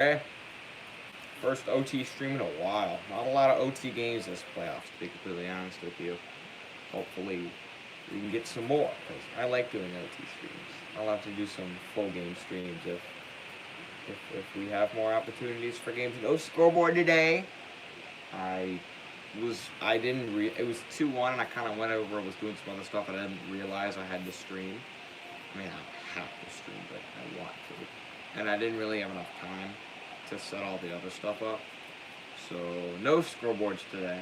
Okay, first OT stream in a while. Not a lot of OT games this playoffs, to be completely honest with you. Hopefully, we can get some more because I like doing OT streams. I'll have to do some full game streams if we have more opportunities for games. No scoreboard today. I didn't it was 2-1 and I kind of went over, was doing some other stuff and I didn't realize I had to stream. I mean, I don't have to stream, but I want to. And I didn't really have enough time to set all the other stuff up. So no scoreboards today.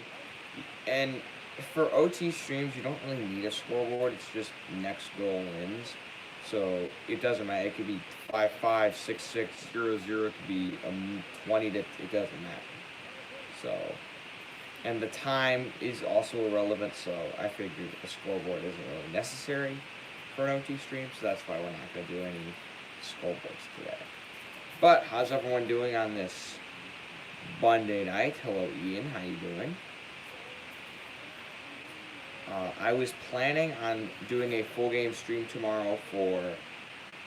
And for OT streams, you don't really need a scoreboard. It's just next goal wins. So it doesn't matter. It could be 5-5, 6-6, 0-0. It could be 20 to, it doesn't matter. So, and the time is also irrelevant. So I figured a scoreboard isn't really necessary for an OT stream. So that's why we're not going to do any scoreboards today. But how's everyone doing on this Monday night? Hello, Ian. How you doing? I was planning on doing a full game stream tomorrow for.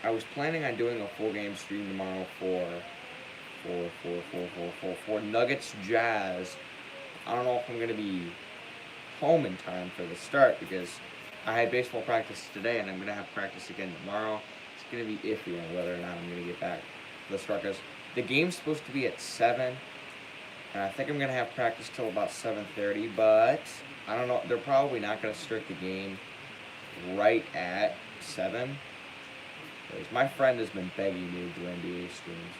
I was planning on doing a full game stream tomorrow for Nuggets Jazz. I don't know if I'm gonna be home in time for the start because I had baseball practice today and I'm gonna have practice again tomorrow. It's gonna be iffy on whether or not I'm gonna get back to the start because the game's supposed to be at 7, and I think I'm gonna have practice till about 7:30, but. I don't know. They're probably not going to start the game right at 7. My friend has been begging me to do NBA streams.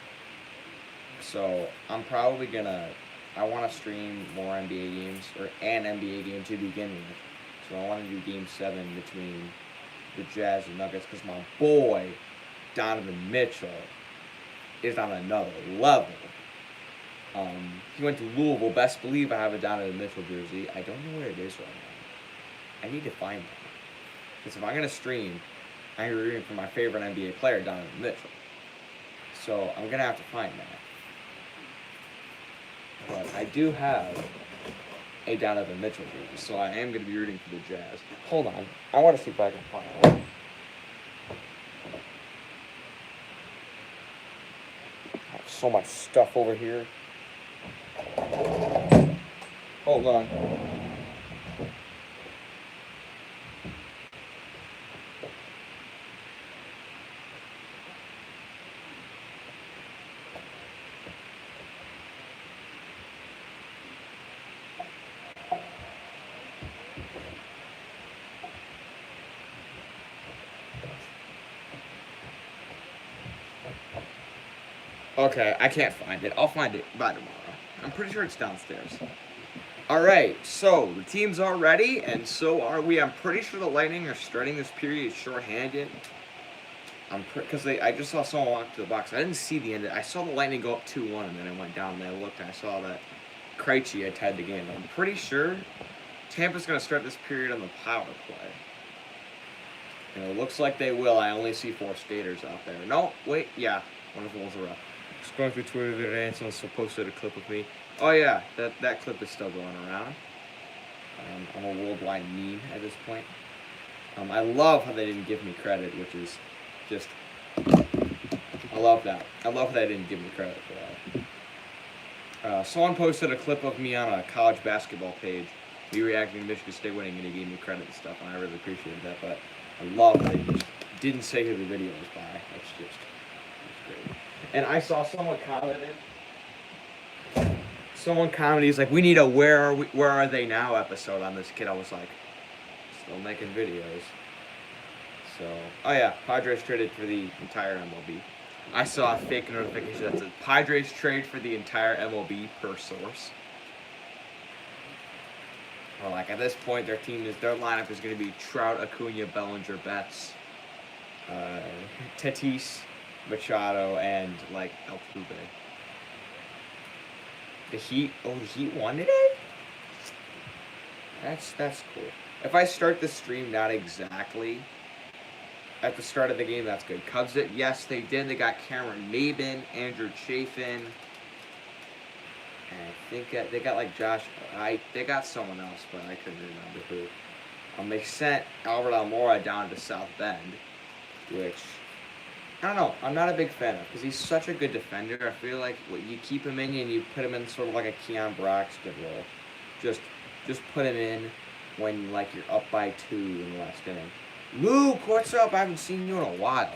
So I'm probably going to... I want to stream more NBA games, or an NBA game to begin with. So I want to do Game 7 between the Jazz and Nuggets because my boy, Donovan Mitchell, is on another level. He went to Louisville. Best believe I have a Donovan Mitchell jersey. I don't know where it is right now. I need to find that. Because if I'm going to stream, I'm rooting for my favorite NBA player, Donovan Mitchell. So I'm going to have to find that. But I do have a Donovan Mitchell jersey, so I am going to be rooting for the Jazz. Hold on. I want to see if I can find it. I have so much stuff over here. Hold on. Okay, I can't find it. I'll find it by tomorrow. I'm pretty sure it's downstairs. Alright, so the teams are ready, and so are we. I'm pretty sure the Lightning are starting this period shorthanded. Because I just saw someone walk to the box. I didn't see the end of it. I saw the Lightning go up 2-1, and then I went down, and I looked, and I saw that Krejci had tied the game. But I'm pretty sure Tampa's going to start this period on the power play. And it looks like they will. I only see 4 skaters out there. No, wait, yeah. One of them was a rough. Scrolling through Twitter today, and someone posted a clip of me. Oh yeah, that clip is still going around. I'm a worldwide meme at this point. I love how they didn't give me credit, which is just... I love that. I love that they didn't give me credit for that. Someone posted a clip of me on a college basketball page, me reacting to Michigan State winning, and he gave me credit and stuff, and I really appreciated that, but I love that they just didn't say who the video was by. That's great. And I saw someone commented, he's like, we need a where are they now episode on this kid. I was like, still making videos. So, oh yeah, Padres traded for the entire MLB. I saw a fake notification that said Padres trade for the entire MLB per source. Or like at this point, their lineup is going to be Trout, Acuna, Bellinger, Betts, Tatis, Machado, and like Altuve. The Heat won today? That's cool. If I start the stream not exactly at the start of the game, that's good. Cubs did. Yes, they did. They got Cameron Maybin, Andrew Chafin, and I think they got like Josh. They got someone else, but I couldn't remember who. They sent Albert Almora down to South Bend, which I don't know. I'm not a big fan of because he's such a good defender. I feel like you keep him in and you put him in sort of like a Keon Broxton role. Just, just put him in when like you're up by 2 in the last inning. Luke, what's up? I haven't seen you in a while.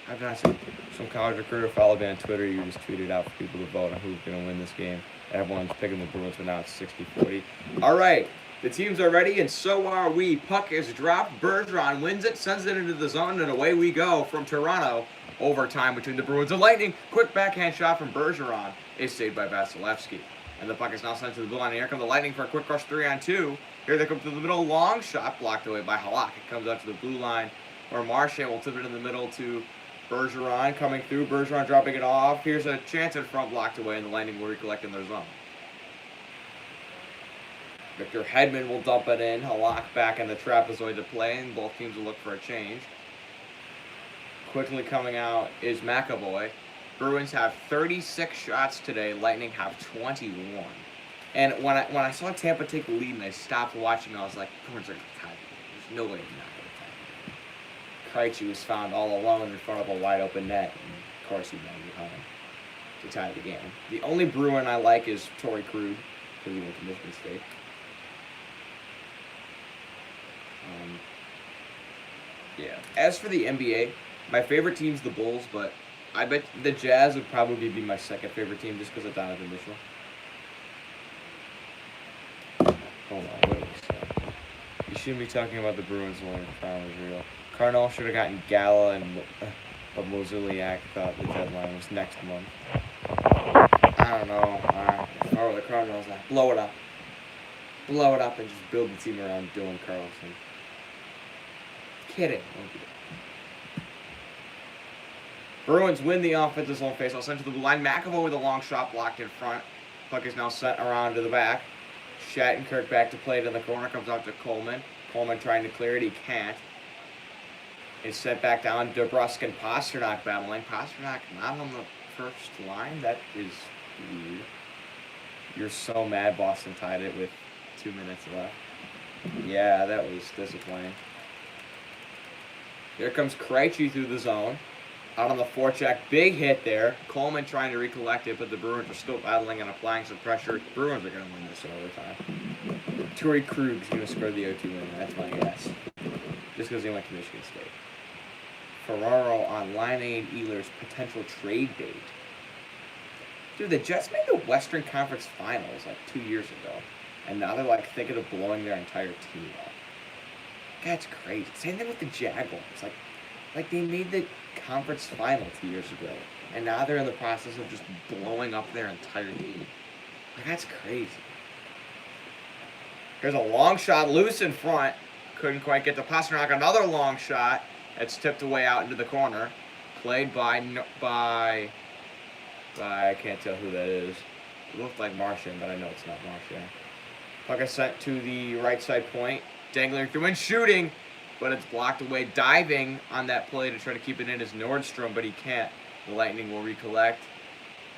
I've not seen some college recruiter followed me on Twitter. You just tweeted out for people to vote on who's going to win this game. Everyone's picking the Bruins, but now it's 60-40. All right, the teams are ready, and so are we. Puck is dropped. Bergeron wins it, sends it into the zone, and away we go from Toronto. Overtime between the Bruins and Lightning. Quick backhand shot from Bergeron is saved by Vasilevsky. And the puck is now sent to the blue line. And here come the Lightning for a quick rush 3-on-2. Here they come to the middle. Long shot blocked away by Halak. It comes out to the blue line where Marchand will tip it in the middle to Bergeron coming through. Bergeron dropping it off. Here's a chance in front blocked away, and the Lightning will recollect in their zone. Victor Hedman will dump it in. Halak back in the trapezoid to play, and both teams will look for a change. Quickly coming out is McAvoy. Bruins have 36 shots today. Lightning have 21. And when I saw Tampa take the lead and I stopped watching, I was like, Bruins are going to tie the game. There's no way they're not going to tie the game. Krejci was found all alone in front of a wide open net, and of course he ran behind to tie the game. The only Bruin I like is Torrey Krug, because he went to Michigan State. Yeah. As for the NBA, my favorite team's the Bulls, but I bet the Jazz would probably be my second favorite team just because of Donovan Mitchell. Hold on, what did he say? You shouldn't be talking about the Bruins when the crown was real. Cardinal should have gotten Gala, but Mozeliak thought the deadline was next month. I don't know. Or the Cardinals, blow it up. Blow it up and just build the team around Dylan Carlson. Kidding. Bruins win the offensive zone faceoff, sent to the blue line. McAvoy with a long shot blocked in front. Puck is now sent around to the back. Shattenkirk back to play it in the corner. Comes out to Coleman. Coleman trying to clear it. He can't. It's sent back down. DeBrusk and Pasternak battling. Pasternak not on the first line. That is weird. You're so mad Boston tied it with 2 minutes left. Yeah, that was disappointing. Here comes Krejci through the zone. Out on the forecheck, big hit there. Coleman trying to recollect it, but the Bruins are still battling and applying some pressure. Bruins are going to win this in overtime. Torrey Krug's going to score the O2 win. That's my guess. Just because he went to Michigan State. Ferraro on Laine and Ehlers' potential trade bait. Dude, the Jets made the Western Conference Finals like 2 years ago. And now they're like thinking of blowing their entire team up. That's crazy. Same thing with the Jaguars. Like they made the conference final 2 years ago, and now they're in the process of just blowing up their entire team. Like that's crazy. Here's a long shot, loose in front. Couldn't quite get to Pasternak. Another long shot. It's tipped away out into the corner. Played by I can't tell who that is. It looked like Martian, but I know it's not Martian. Puck is sent to the right side point. Dangling through and shooting, but it's blocked away. Diving on that play to try to keep it in is Nordstrom, but he can't. The Lightning will recollect,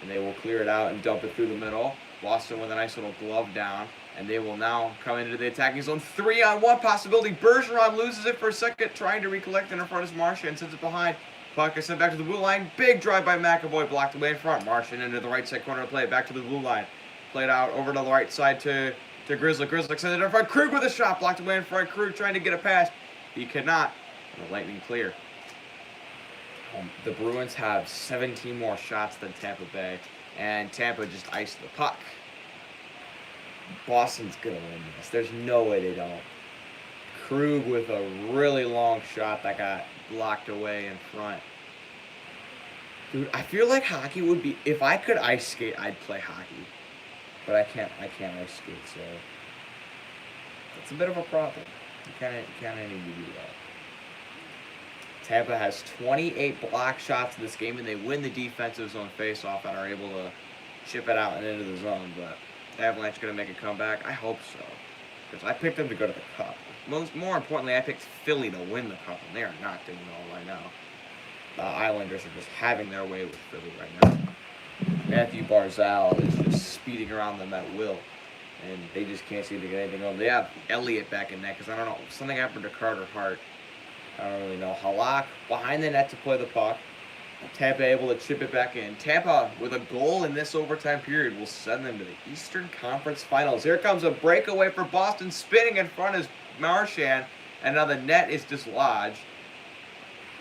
and they will clear it out and dump it through the middle. Boston with a nice little glove down, and they will now come into the attacking zone. 3-on-1 possibility. Bergeron loses it for a second, trying to recollect, and in front is Marchand and sends it behind. Puck is sent back to the blue line. Big drive by McAvoy, blocked away in front. Marchand into the right side corner to play it back to the blue line. Played out over to the right side to Grizzly. Grizzly sends it in front. Krug with a shot, blocked away in front. Krug trying to get a pass. He could not. And the Lightning clear. The Bruins have 17 more shots than Tampa Bay, and Tampa just iced the puck. Boston's going to win this. There's no way they don't. Krug with a really long shot that got blocked away in front. Dude, I feel like hockey would be... If I could ice skate, I'd play hockey. But I can't ice skate, so... It's a bit of a problem. You kind of need to do that. Tampa has 28 block shots in this game, and they win the defensive zone faceoff and are able to chip it out and into the zone. But Avalanche going to make a comeback? I hope so. Because I picked them to go to the Cup. More importantly, I picked Philly to win the Cup, and they are not doing well right now. The Islanders are just having their way with Philly right now. Matthew Barzal is just speeding around them at will, and they just can't seem to get anything on. They have Elliott back in net because I don't know. Something happened to Carter Hart. I don't really know. Halak behind the net to play the puck. Tampa able to chip it back in. Tampa, with a goal in this overtime period, will send them to the Eastern Conference Finals. Here comes a breakaway for Boston. Spinning in front is Marchand. And now the net is dislodged.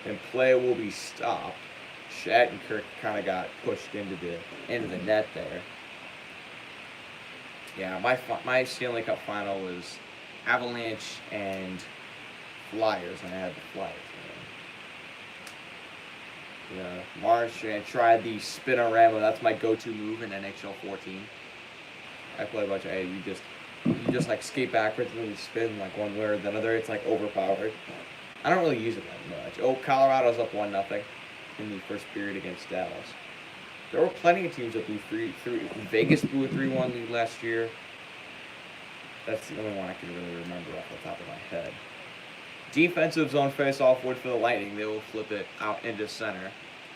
And play will be stopped. Shattenkirk kind of got pushed into the net there. Yeah, my Stanley Cup final was Avalanche and Flyers, and I had the Flyers. Yeah, Marchand tried the spinorama. That's my go-to move in NHL 14. I play a bunch of you just like skate backwards and then you spin like one way or the other. It's like overpowered. I don't really use it that much. Oh, Colorado's up 1-0 in the first period against Dallas. There were plenty of teams that blew 3-3. Vegas blew a 3-1 lead last year. That's the only one I can really remember off the top of my head. Defensive zone face-off wood for the Lightning. They will flip it out into center.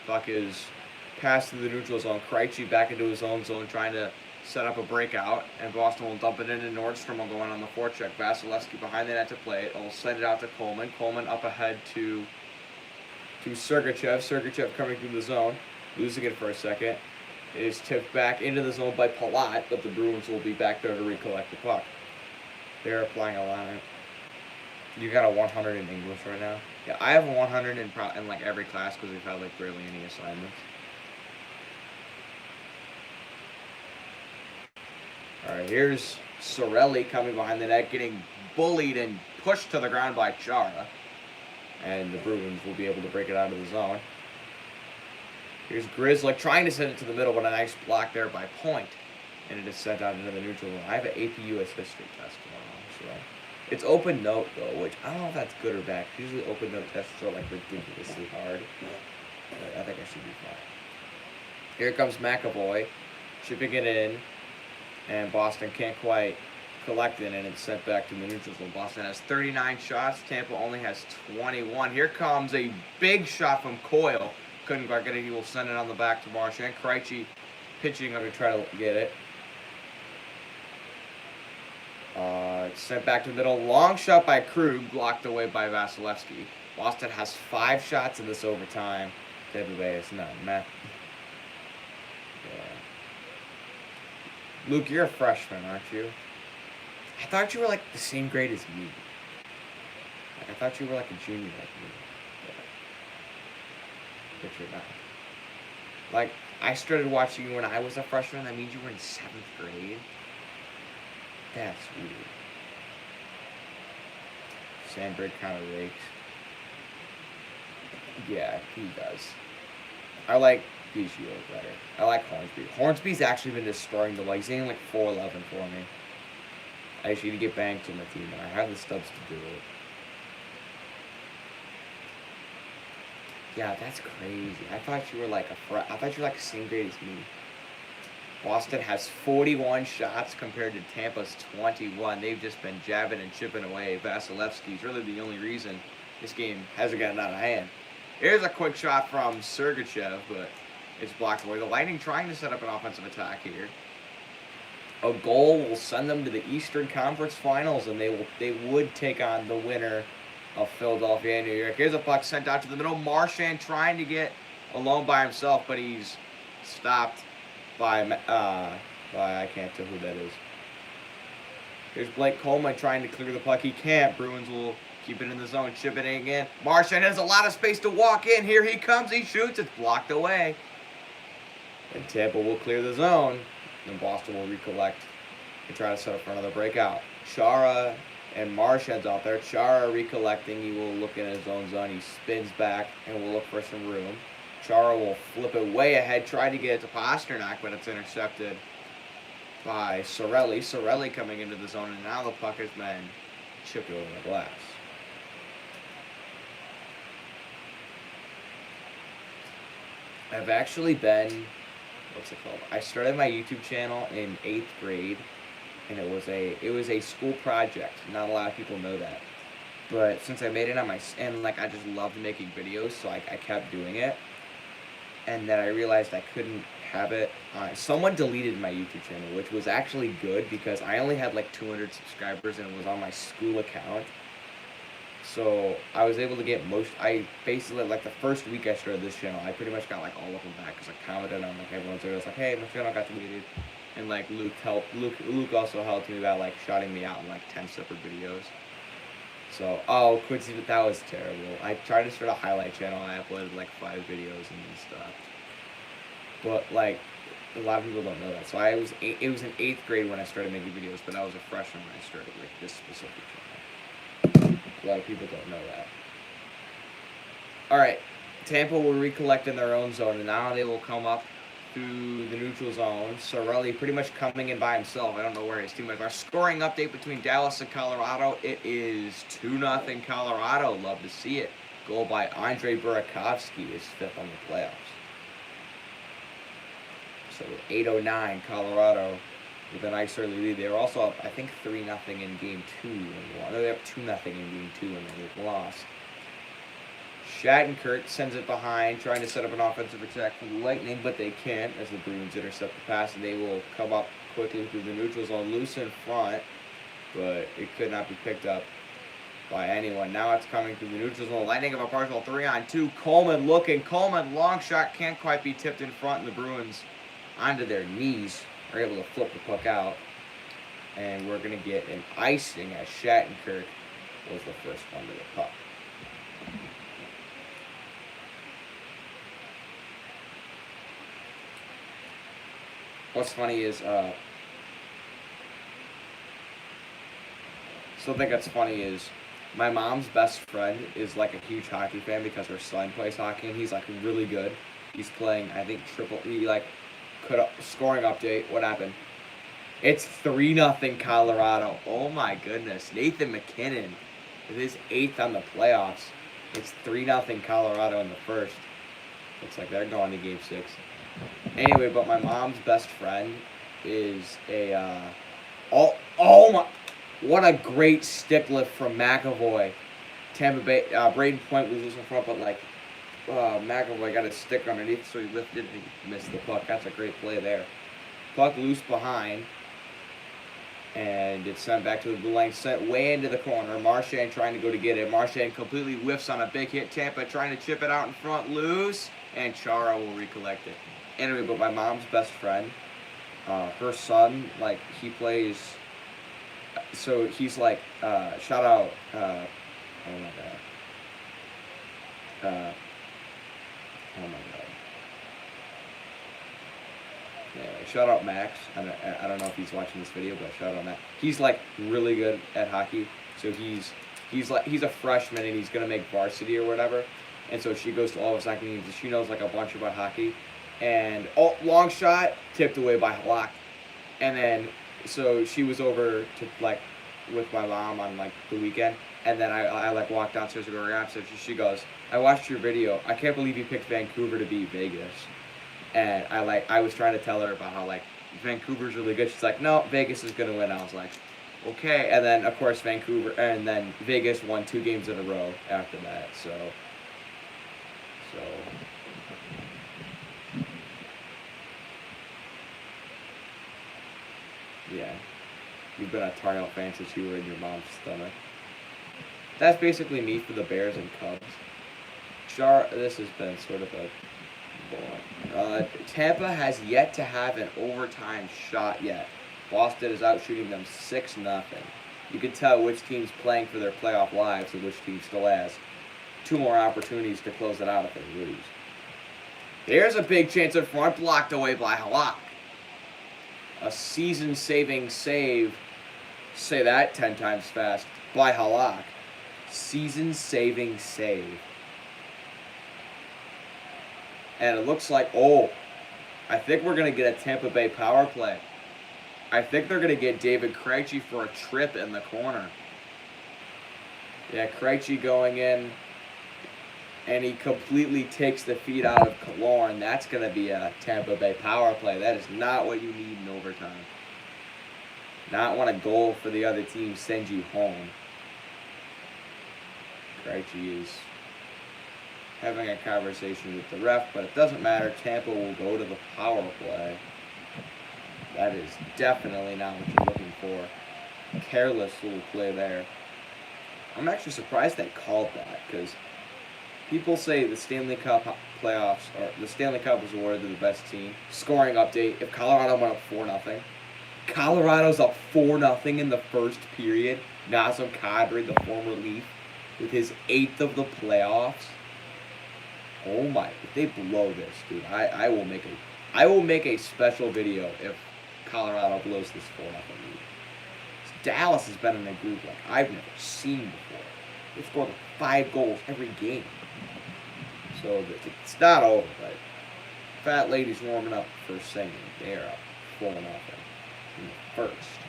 Puck is passed through the neutral zone. Krejci back into his own zone trying to set up a breakout. And Boston will dump it into Nordstrom will go in on the forecheck. Vasilevsky behind the net to play it. Will send it out to Coleman. Coleman up ahead to Sergachev. Sergachev coming through the zone. Losing it for a second. It is tipped back into the zone by Palat, but the Bruins will be back there to recollect the puck. They're applying a line. You got a 100 in English right now? Yeah, I have a 100 in like every class because we've had like barely any assignments. All right, here's Sorelli coming behind the net, getting bullied and pushed to the ground by Chara. And the Bruins will be able to break it out of the zone. Here's Grizzly trying to send it to the middle, but a nice block there by Point. And it is sent out into the neutral zone. I have an AP US history test tomorrow, so... It's open note, though, which I don't know if that's good or bad. Usually open note tests are, like, ridiculously hard. But I think I should be fine. Here comes McAvoy, chipping it in. And Boston can't quite collect it, and it's sent back to the neutral zone. Boston has 39 shots. Tampa only has 21. Here comes a big shot from Coyle. Couldn't quite get it. He will send it on the back to Marchand. Krejci pitching up to try to get it. Sent back to the middle. Long shot by Krug, blocked away by Vasilevsky. Boston has 5 shots in this overtime. Tampa Bay is none. Matt. Yeah. Luke, you're a freshman, aren't you? I thought you were like the same grade as me. Like, I thought you were like a junior like me. But you're not. Like, I started watching you when I was a freshman. That means you were in 7th grade. That's weird. Sandberg kind of rakes. Yeah, he does. I like Biggio better. I like Hornsby. Hornsby's actually been destroying the legs. He's hitting like 4-11 for me. I just need to get Banks on my team, and I have the stubs to do it. Yeah, that's crazy. I thought you were like I thought you were like the same grade as me. Boston has 41 shots compared to Tampa's 21. They've just been jabbing and chipping away. Vasilevsky's really the only reason this game hasn't gotten out of hand. Here's a quick shot from Sergachev, but it's blocked away. The Lightning trying to set up an offensive attack here. A goal will send them to the Eastern Conference Finals, and they would take on the winner of Philadelphia and New York. Here's a puck sent out to the middle. Marchand trying to get alone by himself, but he's stopped by I can't tell who that is. Here's Blake Coleman trying to clear the puck. He can't. Bruins will keep it in the zone. Chip it in again. Marchand has a lot of space to walk in. Here he comes. He shoots. It's blocked away. And Tampa will clear the zone. And Boston will recollect and try to set up for another breakout. Chara and Marchand's out there. Chara recollecting. He will look in his own zone. He spins back and will look for some room. Chara will flip it way ahead, try to get it to Pasternak, but it's intercepted by Sorelli. Sorelli coming into the zone, and now the puck has been chipped over the glass. I've actually been, what's it called? I started my YouTube channel in 8th grade, and it was a school project. Not a lot of people know that. But since I made it on my, and like I just loved making videos, so I kept doing it. And then I realized I couldn't have it. Someone deleted my YouTube channel, which was actually good because I only had like 200 subscribers and it was on my school account. So I was able to get most. I basically like the first week I started this channel, I pretty much got like all of them back because I commented on like everyone's videos, like, hey, my channel got deleted, and like Luke also helped me by like shouting me out in like 10 separate videos. So Quincy, but that was terrible. I tried to start a highlight channel. I uploaded like 5 videos and stuff, but like a lot of people don't know that. So it was in 8th grade when I started making videos, but I was a freshman when I started like this specific channel. A lot of people don't know that. Alright, Tampa will recollect in their own zone, and now they will come up through the neutral zone. Sorelli pretty much coming in by himself. I don't know where his teammates are. Scoring update between Dallas and Colorado. It is 2-0 Colorado. Love to see it. Goal by Andre Burakovsky is 5th on the playoffs. So 8:09 Colorado with a nice early lead. They were also up, I think, 3-0 in game 2. No, they were up 2-0 in game 2 and they lost. Shattenkirk sends it behind, trying to set up an offensive attack for the Lightning, but they can't as the Bruins intercept the pass, and they will come up quickly through the neutral zone, loose in front, but it could not be picked up by anyone. Now it's coming through the neutral zone. Lightning have a partial 3-on-2. Coleman looking. Coleman, long shot, can't quite be tipped in front, and the Bruins onto their knees are able to flip the puck out, and we're going to get an icing as Shattenkirk was the first one to the puck. What's funny is, something that's funny is, my mom's best friend is like a huge hockey fan because her son plays hockey and he's like really good. He's playing, I think, scoring update. What happened? It's 3-0 Colorado. Oh my goodness. Nathan McKinnon with his 8th on the playoffs. It's 3-0 Colorado in the first. Looks like they're going to game 6. Anyway, but my mom's best friend is a, oh my, what a great stick lift from McAvoy. Tampa Bay, Braden Point was loose in front, but like, McAvoy got his stick underneath, so he lifted and he missed the puck. That's a great play there. Puck loose behind, and it's sent back to the blue line, sent way into the corner. Marchand trying to go to get it. Marchand completely whiffs on a big hit. Tampa trying to chip it out in front, loose, and Chara will recollect it. Anyway, but my mom's best friend, her son, like, he plays, so he's like, shout out, oh my god, anyway, shout out Max. I don't know if he's watching this video, but shout out Max. He's like really good at hockey, so he's a freshman and he's gonna make varsity or whatever. And so she goes to all of his hockey games and she knows like a bunch about hockey. And long shot tipped away by Halak. And then so she was over to like with my mom on like the weekend, and then I like walked downstairs to go grab stuff. She goes, I watched your video. I can't believe you picked Vancouver to beat Vegas. And I was trying to tell her about how like Vancouver's really good. She's like, no, Vegas is gonna win. I was like, okay. And then of course and then Vegas won 2 games in a row after that. So yeah, you've been a Tar Heel fan since you were in your mom's stomach. That's basically me for the Bears and Cubs. This has been sort of a boring. Tampa has yet to have an overtime shot yet. Boston is out shooting them 6-0. You can tell which team's playing for their playoff lives and which team still has 2 more opportunities to close it out if they lose. Here's a big chance in front, blocked away by Halak. A season-saving save, say that 10 times fast, by Halak. Season-saving save. And it looks like, I think we're going to get a Tampa Bay power play. I think they're going to get David Krejci for a trip in the corner. Yeah, Krejci going in, and he completely takes the feed out of Killorn. That's going to be a Tampa Bay power play. That is not what you need in overtime. Not when a goal for the other team sends you home. Krejci is having a conversation with the ref, but it doesn't matter. Tampa will go to the power play. That is definitely not what you're looking for. Careless little play there. I'm actually surprised they called that because people say the Stanley Cup playoffs or the Stanley Cup was awarded to the best team. Scoring update: if Colorado went up 4-0, Colorado's up 4-0 in the first period. Nazem Kadri, the former Leaf, with his 8th of the playoffs. Oh my! If they blow this, dude, I will make a special video if Colorado blows this 4-0 lead. Dallas has been in a group like I've never seen before. They scored 5 goals every game. So it's not over, but Fat Lady's warming up for singing. They're up 4-0 in the first.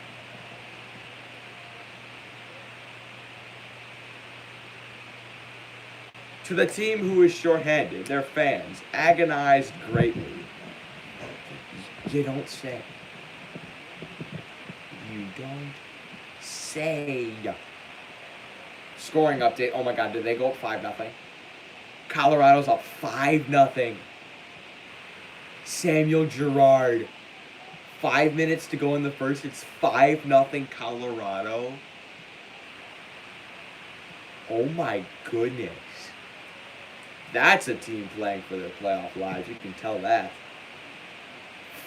To the team who is shorthanded, their fans agonized greatly. You don't say. You don't say. Scoring update. Oh my God, did they go up 5-0? Colorado's up 5-0. Samuel Girard. 5 minutes to go in the first. It's 5-0 Colorado. Oh my goodness. That's a team playing for their playoff lives. You can tell that.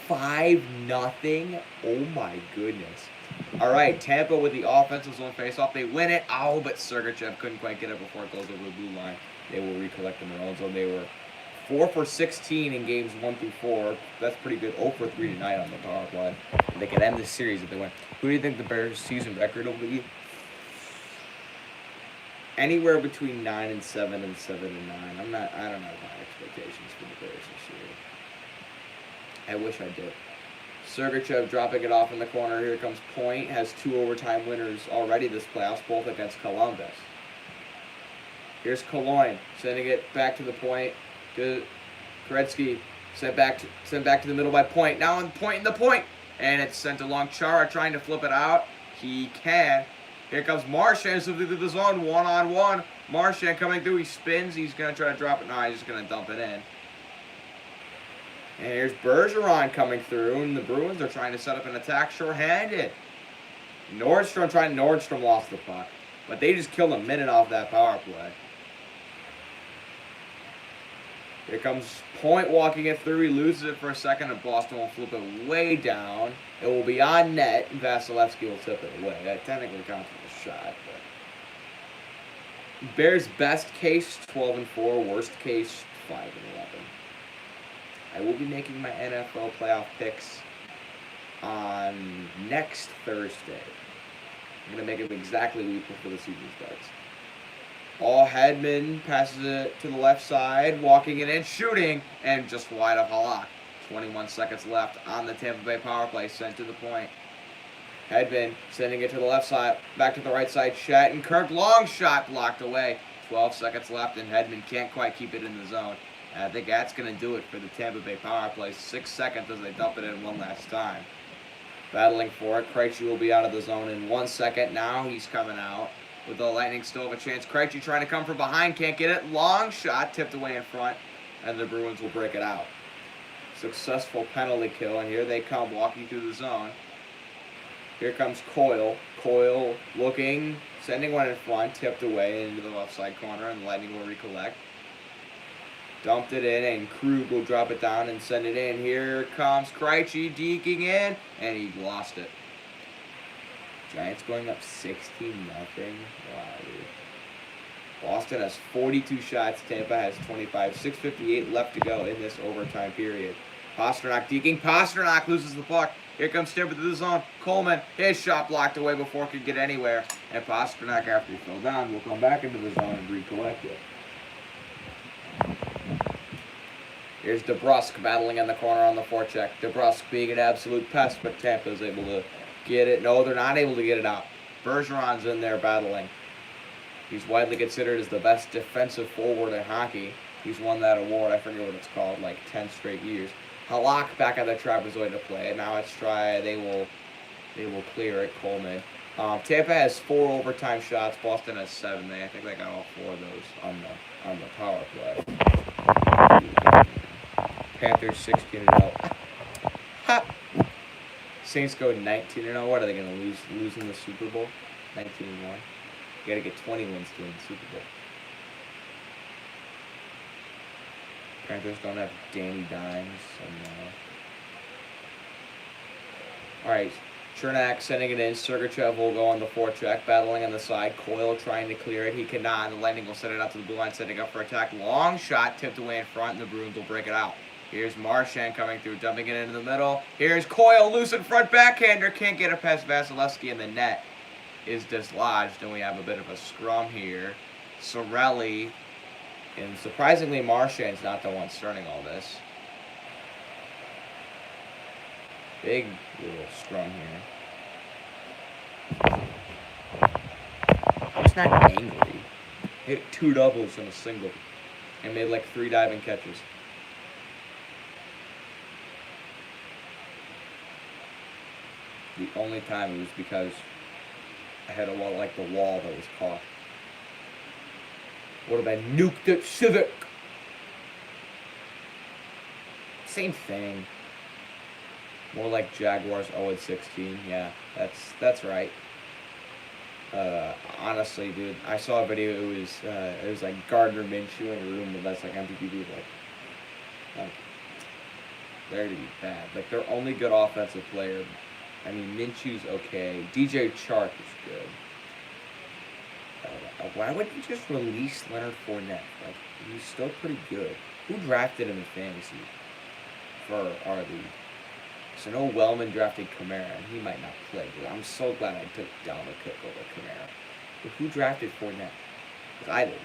5-0. Oh my goodness. All right, Tampa with the offensive zone faceoff. They win it. Oh, but Sergachev couldn't quite get it before it goes over the blue line. They will recollect in their own zone. They were 4 for 16 in games 1 through 4. That's pretty good. 0 for 3 tonight on the power play. They could end the series if they win. Who do you think the Bears' season record will be? Anywhere between 9-7 and 7-9. I don't have high expectations for the Bears this year. I wish I did. Sergachev dropping it off in the corner. Here comes Point. Has 2 overtime winners already this playoffs, both against Columbus. Here's Cologne sending it back to the point. To Gretzky. Sent back to the middle by Point. Now on Point in the point. And it's sent along. Chara trying to flip it out. He can. Here comes Marchand through the zone, 1-on-1. Marchand coming through. He spins. He's going to try to drop it. No, he's just going to dump it in. And here's Bergeron coming through. And the Bruins are trying to set up an attack short-handed. Nordstrom lost the puck. But they just killed a minute off that power play. Here comes Point walking it through. He loses it for a second, and Boston will flip it way down. It will be on net, and Vasilevsky will tip it away. That technically counts as a shot. But Bears' best case, 12-4. Worst case, 5-11. I will be making my NFL playoff picks on next Thursday. I'm going to make them exactly a week before the season starts. Hedman passes it to the left side, walking it in, shooting, and just wide of Halak. 21 seconds left on the Tampa Bay power play, sent to the point. Hedman sending it to the left side, back to the right side, Shattenkirk, long shot blocked away. 12 seconds left, and Hedman can't quite keep it in the zone. And I think that's going to do it for the Tampa Bay power play. 6 seconds as they dump it in one last time. Battling for it, Krejci will be out of the zone in 1 second. Now he's coming out. With the Lightning still have a chance. Krejci trying to come from behind, can't get it. Long shot, tipped away in front, and the Bruins will break it out. Successful penalty kill, and here they come walking through the zone. Here comes Coyle. Coyle looking, sending one in front, tipped away into the left side corner, and the Lightning will recollect. Dumped it in, and Krug will drop it down and send it in. Here comes Krejci deking in, and he lost it. Giants going up 16-0. Wow, dude. Boston has 42 shots. Tampa has 25. 6:58 left to go in this overtime period. Pastrnak deking. Pastrnak loses the puck. Here comes Tampa to the zone. Coleman, his shot blocked away before it could get anywhere. And Pastrnak, after he fell down, will come back into the zone and recollect it. Here's DeBrusk battling in the corner on the forecheck. DeBrusk being an absolute pest, but Tampa is able to get it. No, they're not able to get it out. Bergeron's in there battling. He's widely considered as the best defensive forward in hockey. He's won that award, I forget what it's called, like 10 straight years. Halak back on the trapezoid to play it. Now it's try. They will clear it. Coleman. Tampa has 4 overtime shots. Boston has 7. I think they got all 4 of those on the power play. Panthers 16-0. Ha! Saints go 19-0. What are they going to lose in the Super Bowl? 19-1. You got to get 20 wins to win the Super Bowl. Panthers don't have Danny Dimes. All right, Chernak sending it in. Sergachev will go on the forecheck, battling on the side. Coyle trying to clear it. He cannot. The Lightning will send it out to the blue line, setting up for attack. Long shot tipped away in front, and the Bruins will break it out. Here's Marchand coming through, dumping it into the middle. Here's Coyle, loose in front, backhander. Can't get it past Vasilevsky, and the net is dislodged, and we have a bit of a scrum here. Sorelli, and surprisingly, Marchand's not the one starting all this. Big little scrum here. He's not angry. Hit 2 doubles and a single, and made like 3 diving catches. The only time it was because I had a wall like the wall that was caught. Would have been nuked at Civic. Same thing. More like Jaguars 0-16. Yeah, that's right. Honestly, dude, I saw a video. It was like Gardner Minshew in a room, but that's like MTV. Like they're to be bad. Like their only good offensive player. I mean, Minshew's okay. DJ Chark is good. Why wouldn't you just release Leonard Fournette? Like, he's still pretty good. Who drafted him in fantasy for our league? So no Wellman drafted Kamara, and he might not play. But I'm so glad I took Dalvin Cook over Kamara. But who drafted Fournette? Because I didn't.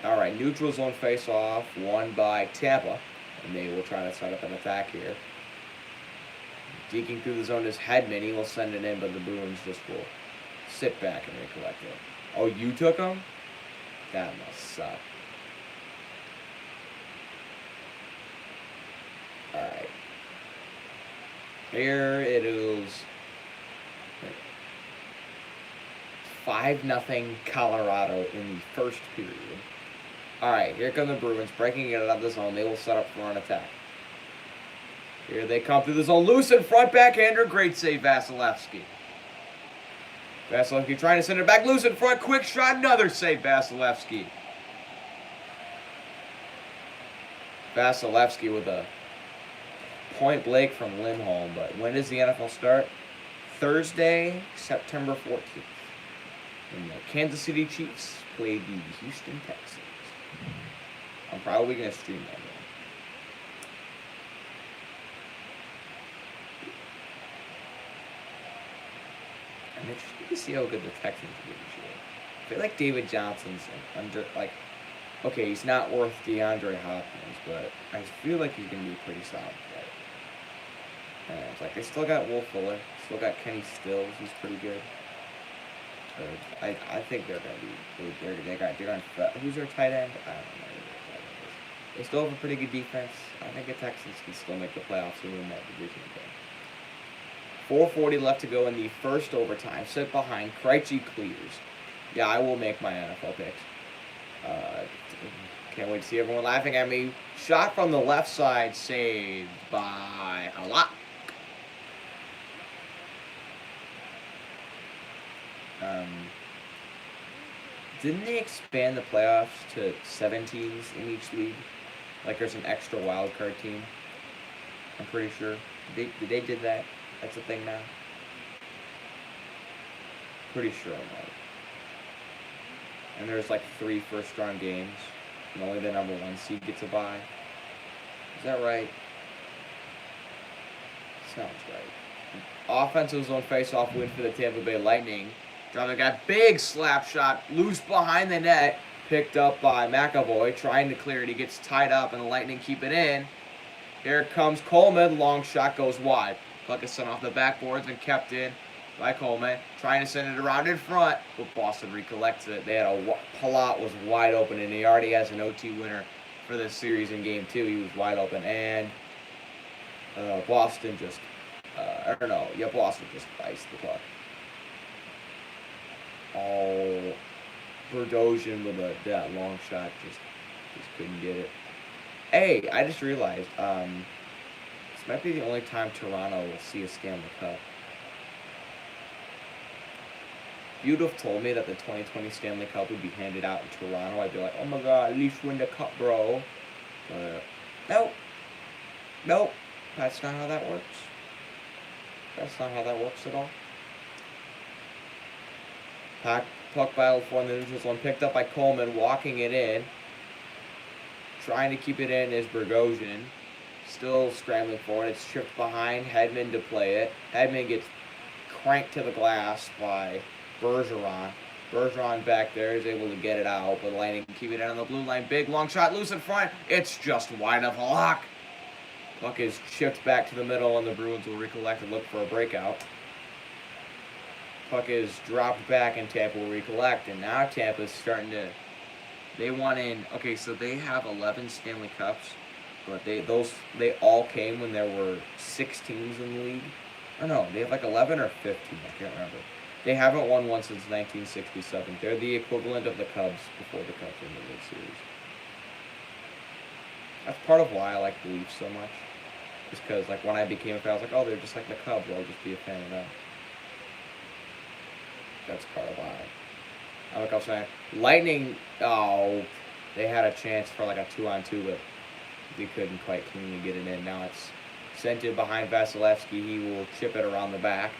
All right, neutral zone face-off, won by Tampa, and they will try to set up an attack here. Deking through the zone is Hedman. He will send it in, but the Bruins just will sit back and recollect it. Oh, you took him? That must suck. Alright. Here it is. 5-0 Colorado in the first period. Alright, here come the Bruins, breaking it out of the zone. They will set up for an attack. Here they come through the zone. Loose in front, backhander. Great save, Vasilevsky. Vasilevsky trying to send it back. Loose in front. Quick shot. Another save, Vasilevsky. Vasilevsky with a point blank from Lindholm. But when does the NFL start? Thursday, September 14th. When the Kansas City Chiefs play the Houston Texans. I'm probably going to stream that game. I'm interested to see how good the Texans do this year. I feel like David Johnson's okay, he's not worth DeAndre Hopkins, but I feel like he's going to be a pretty solid player. And it's like they still got Will Fuller, still got Kenny Stills, who's pretty good. I think they're going to be they're going to who's their tight end? I don't know who their tight end is. They still have a pretty good defense. I think the Texans can still make the playoffs and win that division game. 4:40 left to go in the first overtime. Sit behind. Krejci clears. Yeah, I will make my NFL picks. Can't wait to see everyone laughing at me. Shot from the left side, saved by Halak. Didn't they expand the playoffs to 7 teams in each league? Like there's an extra wild card team. I'm pretty sure. They did that. That's a thing now. Pretty sure I'm right. And there's like 3 first-round games, and only the number 1 seed gets a bye. Is that right? Sounds right. Offensive zone face-off win for the Tampa Bay Lightning. Driving got big slap shot, loose behind the net, picked up by McAvoy, trying to clear it. He gets tied up, and the Lightning keep it in. Here comes Coleman. Long shot goes wide. Puck is sent off the backboards and kept in by Coleman. Trying to send it around in front, but Boston recollects it. They had Palat was wide open, and he already has an OT winner for this series in Game 2. He was wide open, and Boston just, Boston just iced the puck. Oh, Berdosian with that long shot just couldn't get it. Hey, I just realized, this might be the only time Toronto will see a Stanley Cup. If you'd have told me that the 2020 Stanley Cup would be handed out in Toronto, I'd be like, oh my god, at least win the cup, bro. But, nope. Nope. That's not how that works. That's not how that works at all. Puck battle for the neutral zone, picked up by Coleman, walking it in. Trying to keep it in is Bogosian. Still scrambling for it. It's tripped behind Hedman to play it. Hedman gets cranked to the glass by Bergeron. Bergeron back there is able to get it out, but Lightning can keep it in on the blue line. Big long shot, loose in front. It's just wide of Halak. Puck is chipped back to the middle, and the Bruins will recollect and look for a breakout. Puck is dropped back, and Tampa will recollect, and now Tampa's starting to. They want in. Okay, so they have 11 Stanley Cups, but they all came when there were 6 teams in the league. Or no, they have like 11 or 15. I can't remember. They haven't won one since 1967. They're the equivalent of the Cubs before the Cubs in the World Series. That's part of why I like the Leafs so much. Just because, like, when I became a fan, I was like, oh, they're just like the Cubs. I'll just be a fan of them. That's part of why. I'm a Cubs fan. Lightning, oh, they had a chance for like a 2-on-2, but they couldn't quite cleanly get it in. Now it's sent in behind Vasilevsky. He will chip it around the back.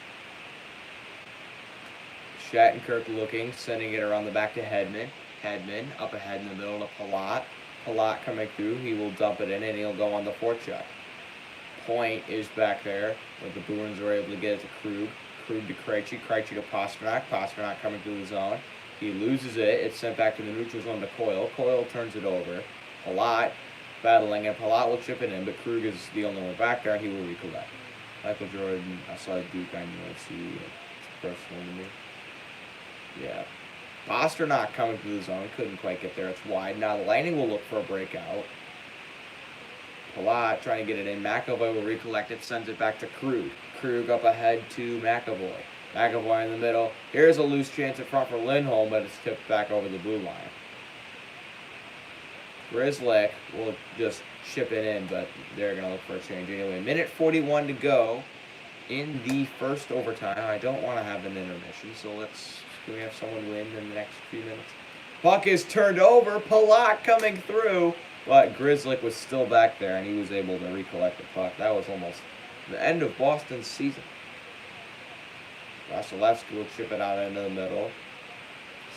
Shattenkirk looking, sending it around the back to Hedman. Hedman up ahead in the middle to Palat. Palat coming through. He will dump it in, and he'll go on the forecheck. Point is back there, but the Bruins are able to get it to Krug. Krug to Krejci. Krejci to Pasternak. Pasternak coming through the zone. He loses it. It's sent back to the neutral zone to Coyle. Coyle turns it over. Palat battling, and Palat will chip it in, but Krug is the only one back there, and he will recollect. Michael Jordan, I saw Duke on UFC. It's personal to me. Yeah. Pasternak coming through the zone. Couldn't quite get there. It's wide. Now the Lightning will look for a breakout. Palat trying to get it in. McAvoy will recollect it. Sends it back to Krug. Krug up ahead to McAvoy. McAvoy in the middle. Here's a loose chance in front for Lindholm, but it's tipped back over the blue line. Grzelcyk will just chip it in, but they're going to look for a change anyway. Minute 41 to go in the first overtime. I don't want to have an intermission, so can we have someone win in the next few minutes? Puck is turned over. Palat coming through, but Grzelcyk was still back there, and he was able to recollect the puck. That was almost the end of Boston's season. Vasilevsky will chip it out into the middle.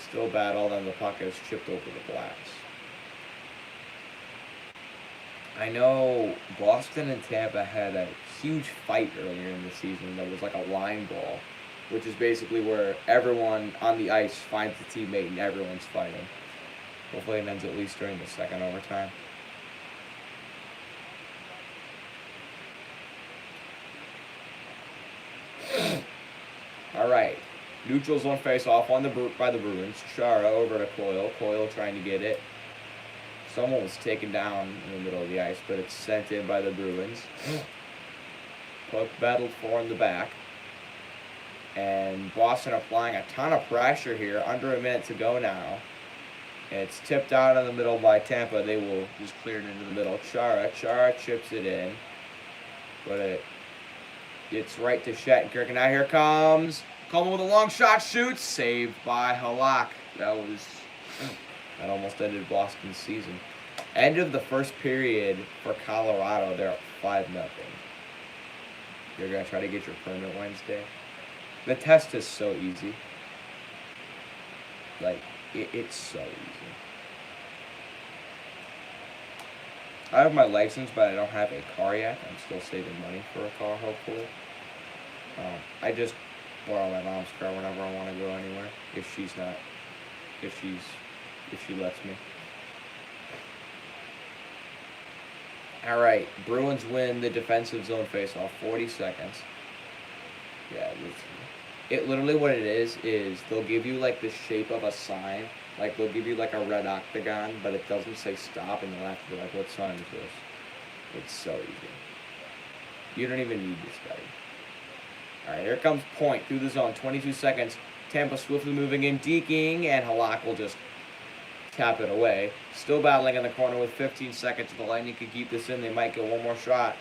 Still battled, and the puck is chipped over the glass. I know Boston and Tampa had a huge fight earlier in the season that was like a line brawl, which is basically where everyone on the ice finds the teammate and everyone's fighting. Hopefully it ends at least during the second overtime. All right. Neutral zone face-off by the Bruins. Chara over to Coyle. Coyle trying to get it. Someone was taken down in the middle of the ice, but it's sent in by the Bruins. Puck battled for in the back. And Boston applying a ton of pressure here. Under a minute to go now. It's tipped out in the middle by Tampa. They will just clear it into the middle. Chara chips it in. But it's right to Shattenkirk. And now here comes Coleman with a long shot. Shoots. Saved by Halak. That almost ended Boston's season. End of the first period for Colorado. They're up 5-0. You're going to try to get your permit Wednesday. The test is so easy. Like, it's so easy. I have my license, but I don't have a car yet. I'm still saving money for a car, hopefully. I just borrow my mom's car whenever I want to go anywhere. If she lets me. All right, Bruins win the defensive zone faceoff. 40 seconds. Yeah, it literally what it is they'll give you like the shape of a sign. Like they'll give you like a red octagon, but it doesn't say stop, and you'll have to be like, what sign is this? It's so easy. You don't even need to study. All right, here comes Point through the zone. 22 seconds. Tampa swiftly moving in, deking, and Halak will just tap it away. Still battling in the corner with 15 seconds. If the Lightning could keep this in, they might get one more shot.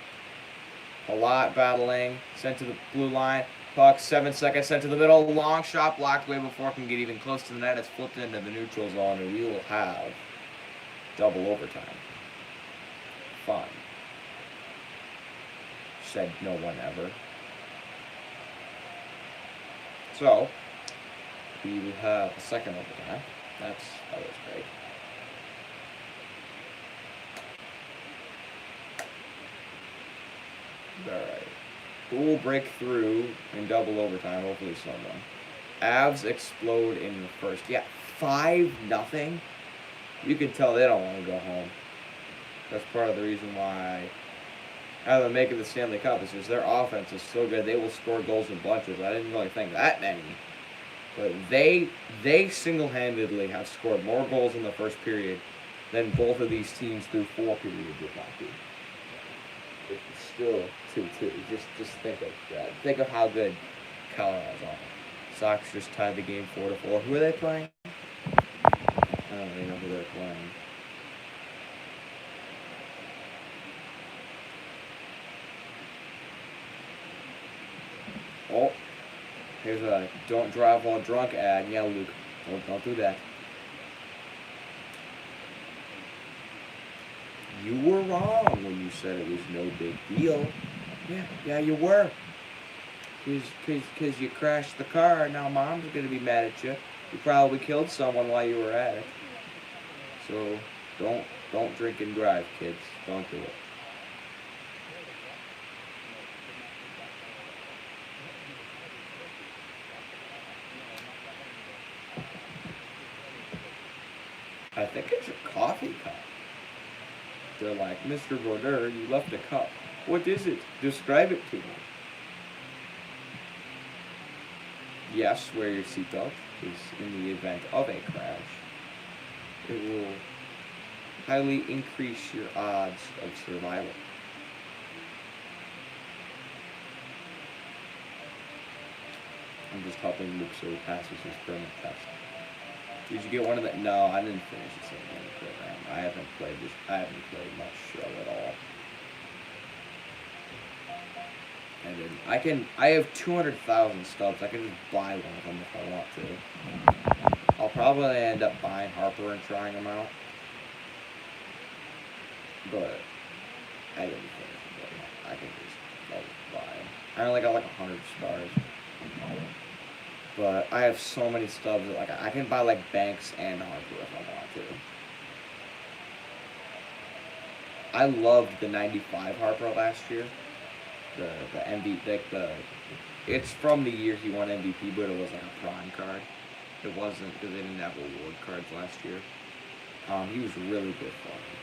Palat battling, sent to the blue line. Puck, 7 seconds sent to the middle. Long shot blocked way before it can get even close to the net. It's flipped into the neutral zone, and we will have double overtime. Fun. Said no one ever. So, we will have a second overtime. That was great. Alright. Who will break through in double overtime? Hopefully someone. Avs explode in the first. Yeah, 5-0. You can tell they don't want to go home. That's part of the reason why how they make it the Stanley Cup is just their offense is so good. They will score goals in bunches. I didn't really think that many. But they single-handedly have scored more goals in the first period than both of these teams through 4 periods of hockey. It's still 2-2. Just think of that. Think of how good Colorado's on. Sox just tied the game 4-4. Who are they playing? I don't really know who they're playing. Oh, here's a "don't drive while drunk" ad. Yeah, Luke, don't do that. You were wrong when you said it was no big deal. Yeah, you were. Cause you crashed the car. Now mom's gonna be mad at you. You probably killed someone while you were at it. So don't drink and drive, kids. Don't do it. I think it's your coffee cup. They're like, Mr. Brodeur, you left a cup. What is it? Describe it to me. Yes, wear your seatbelt, because in the event of a crash, it will highly increase your odds of survival. I'm just helping Luke so he passes his permit test. Did you get one of the? No, I didn't finish the same program. I haven't played much show at all. I have 200,000 stubs. I can just buy one of them if I want to. I'll probably end up buying Harper and trying them out. But I didn't finish it. I can just buy them. I only got like 100 stars. But I have so many stubs that like I can buy like Banks and Harper if I want to. I loved the 95 Harper last year. The MVP, it's from the year he won MVP, but it was like a prime card. It wasn't because they didn't have award cards last year. He was really good for me.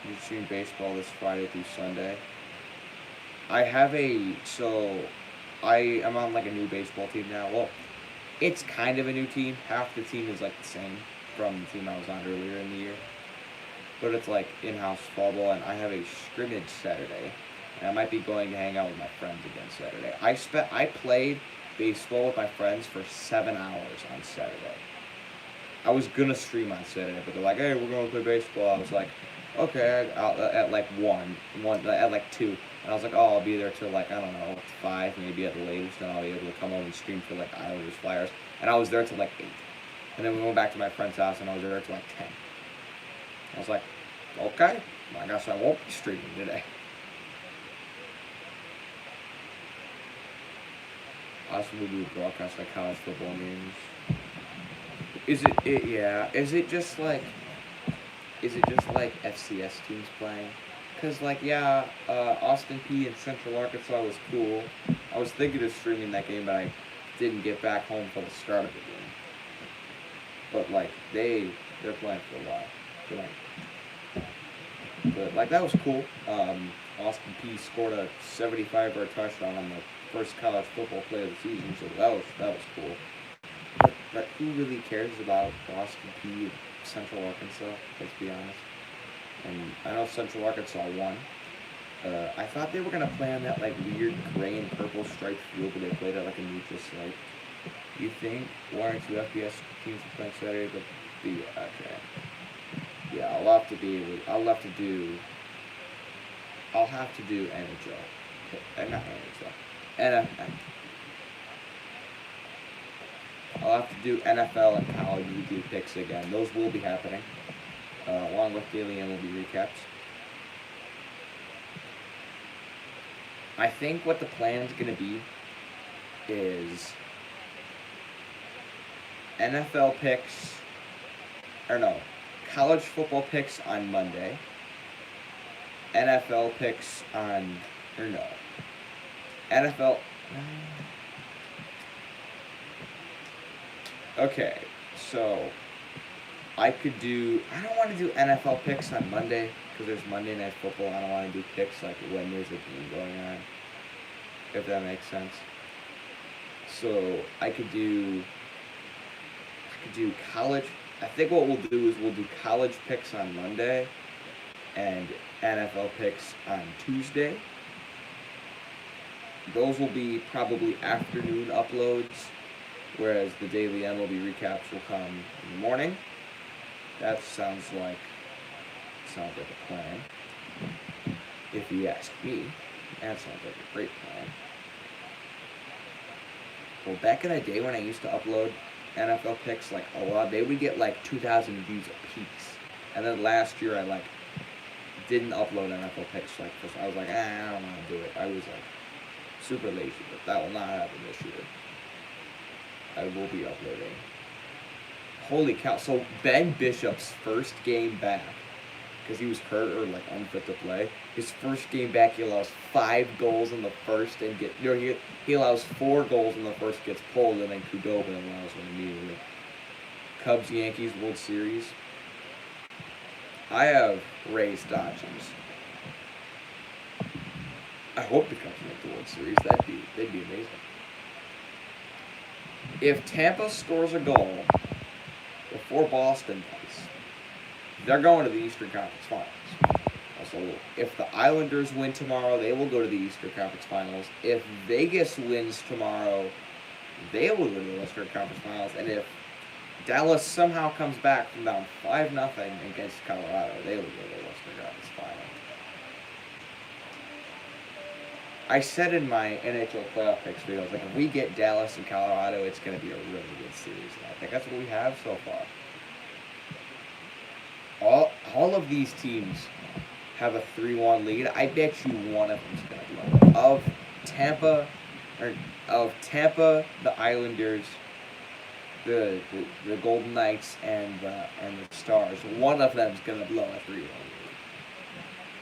You're shooting baseball this Friday through Sunday. I'm on like a new baseball team now. Well, it's kind of a new team. Half the team is like the same from the team I was on earlier in the year. But it's like in-house fall ball, and I have a scrimmage Saturday. And I might be going to hang out with my friends again Saturday. I played baseball with my friends for 7 hours on Saturday. I was gonna stream on Saturday, but they're like, "Hey, we're gonna play baseball." I was like, "Okay," at like one at like 2, and I was like, "Oh, I'll be there till like I don't know 5, maybe at the latest, and I'll be able to come home and stream for like Islanders Flyers." And I was there till like 8, and then we went back to my friend's house, and I was there till like 10. I was like, "Okay, I guess I won't be streaming today." Also, we do broadcast like college football games. Is it just like FCS teams playing? Cause like Austin P and Central Arkansas was cool. I was thinking of streaming that game, but I didn't get back home for the start of the game. But like they're playing for a while tonight. But like that was cool. Austin P scored a 75-yard touchdown on the first college football play of the season, so that was cool. But who really cares about Austin P and Central Arkansas? Let's be honest. And I know Central Arkansas won. I thought they were gonna play on that like weird gray and purple striped field, but they played at like a neutral site. You think 1 or 2 FBS teams are playing Saturday, but okay. Yeah, I'll have to do NHL. Not NHL. I'll have to do NFL and college weekly picks again. Those will be happening, along with daily MLB recaps. I think what the plan is going to be is NFL picks, or no, college football picks on Monday, NFL picks on, or no, NFL. Okay, so I could do. I don't want to do NFL picks on Monday because there's Monday Night Football. I don't want to do picks like when there's a game going on. If that makes sense. So I could do college. I think what we'll do is we'll do college picks on Monday and NFL picks on Tuesday. Those will be probably afternoon uploads, whereas the daily MLB recaps will come in the morning. That sounds like a plan. If you ask me, that sounds like a great plan. Well, back in the day when I used to upload NFL picks, like a lot, they would get like 2,000 views a piece. And then last year I didn't upload NFL picks because I was like, I don't want to do it. I was super lazy, but that will not happen this year. I will be uploading. Holy cow! So Ben Bishop's first game back, because he was hurt or unfit to play. His first game back, he allows 5 goals in the first and he allows 4 goals in the first, gets pulled, and then Kudobin allows one immediately. Cubs Yankees World Series. I have Rays Dodgers. I hope the Cubs make the World Series. That'd be amazing. If Tampa scores a goal before Boston does, they're going to the Eastern Conference Finals. Also, if the Islanders win tomorrow, they will go to the Eastern Conference Finals. If Vegas wins tomorrow, they will go to the Western Conference Finals. And if Dallas somehow comes back from down 5-0 against Colorado, they will go to the Western Conference Finals. I said in my NHL playoff picks video, if we get Dallas and Colorado, it's going to be a really good series. And I think that's what we have so far. All of these teams have a 3-1 lead. I bet you one of them is going to blow it. Of Tampa, the Islanders, the Golden Knights, and the Stars, one of them is going to blow a 3-1 lead.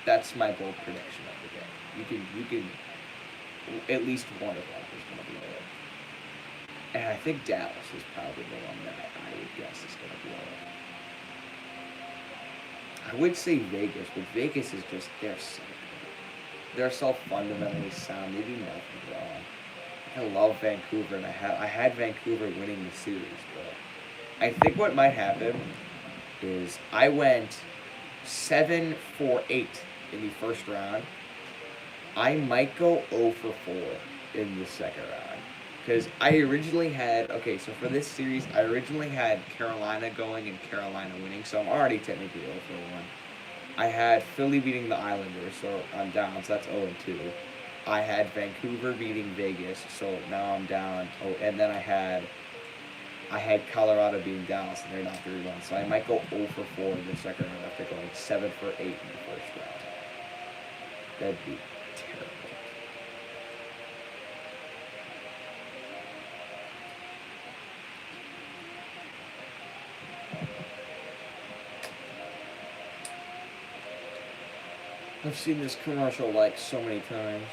That's my bold prediction of the game. You can. At least one of them is going to blow it. And I think Dallas is probably the one that I would guess is going to blow it. I would say Vegas, but Vegas is just, they're so good. They're so fundamentally sound. They do nothing wrong. I love Vancouver, and I had Vancouver winning the series, but I think what might happen is I went 7-4-8 in the first round. I might go 0 for 4 in the second round. Because I originally had, so for this series, I originally had Carolina going and Carolina winning, so I'm already technically 0 for 1. I had Philly beating the Islanders, so I'm down, so that's 0-2. I had Vancouver beating Vegas, so now I'm down. Oh, and then I had Colorado beating Dallas, and they're not 3-1, so I might go 0 for 4 in the second round after going 7 for 8 in the first round. That'd be terrible. I've seen this commercial so many times.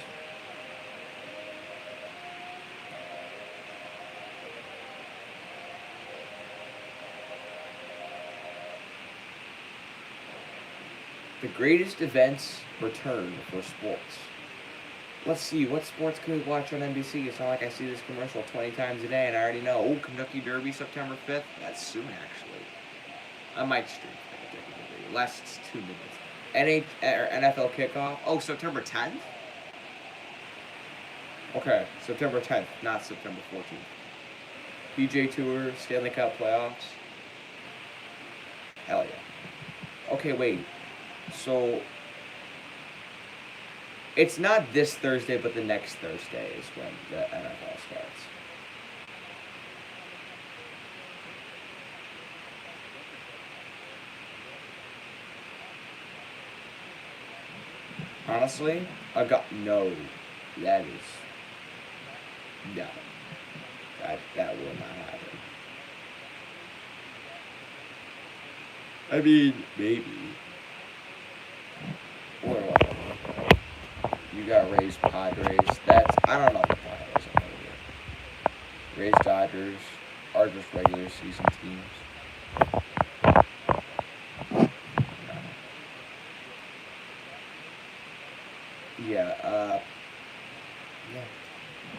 The greatest events return for sports. Let's see, what sports can we watch on NBC? It's not like I see this commercial 20 times a day and I already know. Oh, Kentucky Derby, September 5th. That's soon, actually. I might stream Kentucky Derby. Lasts 2 minutes. NFL kickoff. Oh, September 10th? Okay, September 10th, not September 14th. PJ Tour, Stanley Cup playoffs. Hell yeah. Okay, wait. So, It's not this Thursday, but the next Thursday is when the NFL starts. Honestly, I got no. That is no. That will not happen. I mean, maybe. Or what? You got Rays, Padres. That's I don't know the Padres are gonna do. Rays, Dodgers are just regular season teams. Yeah. Yeah.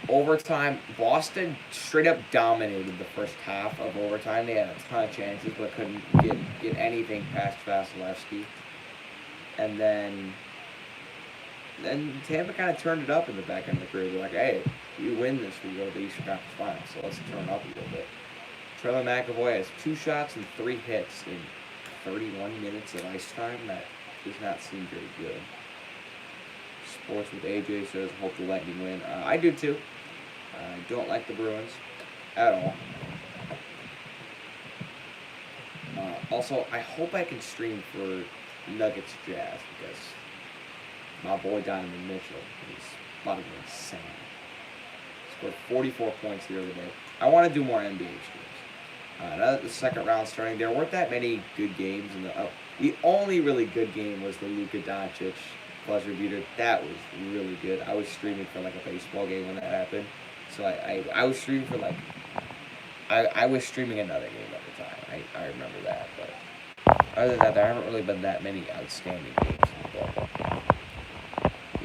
Overtime. Boston straight up dominated the first half of overtime. They had a ton of chances, but couldn't get anything past Vasilevsky. And then Tampa kind of turned it up in the back end of the period. They're like, hey, we win this, we go to the Eastern Conference Finals, so let's turn it up a little bit. Trevor McAvoy has 2 shots and 3 hits in 31 minutes of ice time. That does not seem very good. Sports with AJ says, hope the Lightning win. I do too. I don't like the Bruins at all. Also, I hope I can stream for Nuggets Jazz because my boy Donovan Mitchell is about to go insane. Scored 44 points the other day. I want to do more NBA streams. Now that the second round starting, there weren't that many good games. The only really good game was the Luka Doncic buzzer beater. That was really good. I was streaming for like a baseball game when that happened. So I was streaming for like I was streaming another game at the time. I remember that. But other than that, there haven't really been that many outstanding games in the ball.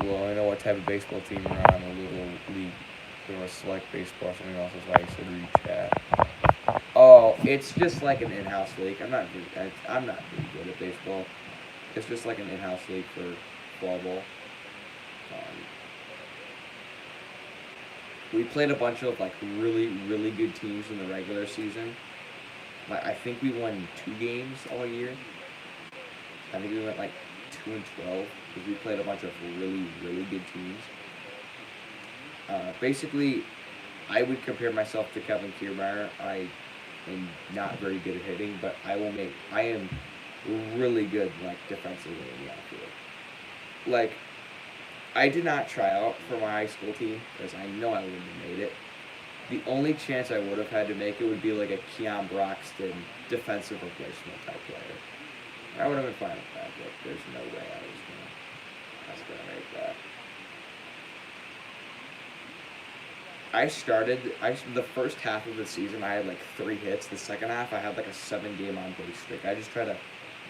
Well, I know what type of baseball team you're on. A little league. There was select baseball. Something else is like said read chat. Oh, it's just like an in-house league. I'm not really good at baseball. It's just like an in-house league for floorball. We played a bunch of like really, really good teams in the regular season. Like I think we won 2 games all year. I think we went like 2-12 because we played a bunch of really, really good teams. Basically, I would compare myself to Kevin Kiermaier. I am not very good at hitting, but I am really good like defensively in the outfield. Like, I did not try out for my high school team because I know I wouldn't have made it. The only chance I would have had to make it would be like a Keon Broxton defensive replacement type player. I would have been fine with that, but there's no way I was gonna make that. The first half of the season I had like 3 hits. The second half I had like a 7-game on base streak. I just try to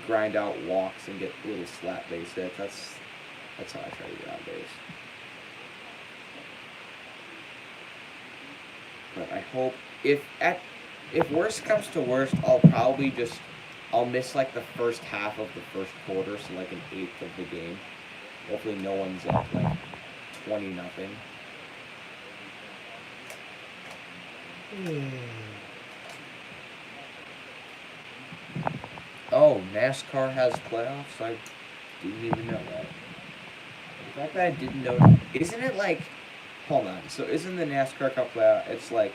grind out walks and get little slap base hits. That's how I try to get on base. But I hope if worst comes to worst, I'll miss like the first half of the first quarter, so like an eighth of the game. Hopefully no one's up like 20-0. Oh, NASCAR has playoffs? I didn't even know that. The fact that I didn't know, isn't it like, hold on, so isn't the NASCAR Cup playoff, it's like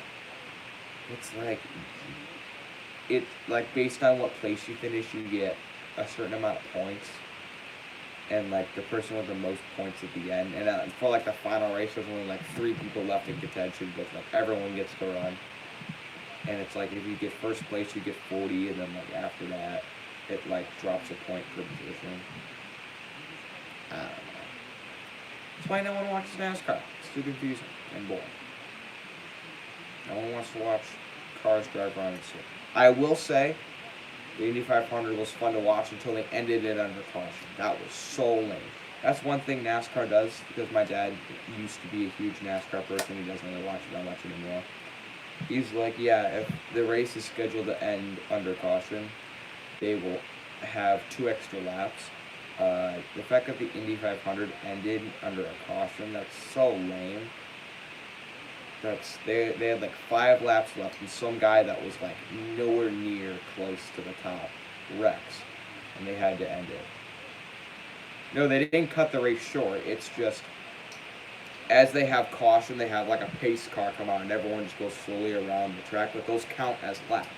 based on what place you finish, you get a certain amount of points, and like the person with the most points at the end, and for like the final race, there's only like 3 people left in contention, but like everyone gets to run, and it's like if you get first place, you get 40, and then like after that, it like drops a point per position. I don't know. That's why no one watches NASCAR. It's too confusing and boring. No one wants to watch cars drive around and shit. I will say, the Indy 500 was fun to watch until they ended it under caution. That was so lame. That's one thing NASCAR does, because my dad used to be a huge NASCAR person. He doesn't really watch it that much anymore. He's like, yeah, if the race is scheduled to end under caution, they will have 2 extra laps. The fact that the Indy 500 ended under a caution, that's so lame. They had like 5 laps left, and some guy that was like nowhere near close to the top wrecks, and they had to end it. No, they didn't cut the race short. It's just as they have caution, they have like a pace car come out, and everyone just goes slowly around the track. But those count as laps.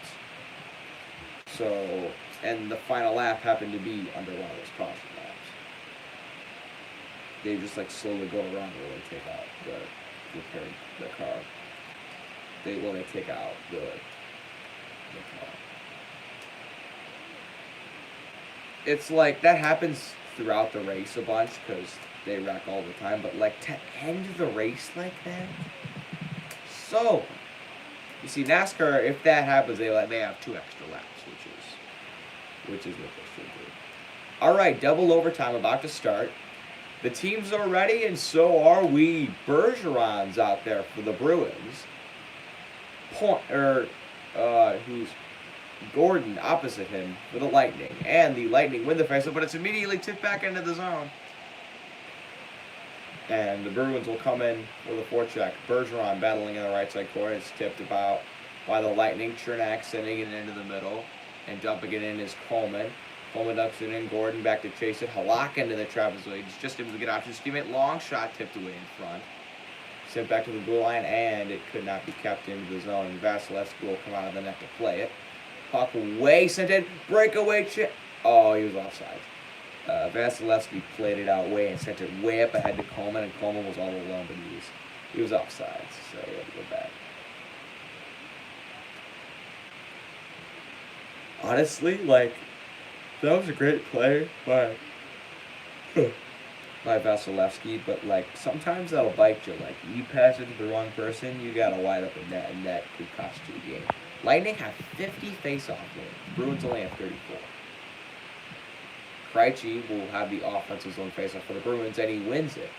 So, and the final lap happened to be under one of those caution laps. They just like slowly go around where they take out the car. They take out the car. It's like that happens throughout the race a bunch because they wreck all the time. But like to end the race like that, so you see NASCAR, if that happens, they have 2 extra laps, which is what they should do. All right, double overtime about to start. The teams are ready, and so are we. Bergeron's out there for the Bruins. Who's Gordon opposite him for the Lightning, and the Lightning win the faceoff, but it's immediately tipped back into the zone. And the Bruins will come in with a forecheck. Bergeron battling in the right side corner. It's tipped about by the Lightning. Chernak sending it into the middle. And dumping it in is Coleman. Coleman dumps it in. Gordon back to chase it. Halak into the trapezoid. He's just able to get options. Teammate long shot tipped away in front. Sent back to the blue line, and it could not be kept into the zone. And Vasilevsky will come out of the net to play it. Puck away, sent in. Breakaway chip. Oh, he was offside. Vasilevsky played it out way and sent it way up ahead to Coleman, and Coleman was all alone, but he was offside, so he had to go back. Honestly, like, that was a great play by Vasilevsky, but like sometimes that'll bite you. Like you pass it to the wrong person, you got a wide open net, and that could cost you a game. Lightning have 50 face-off wins. Bruins only have 34. Krejci will have the offensive zone face-off for the Bruins, and he wins it.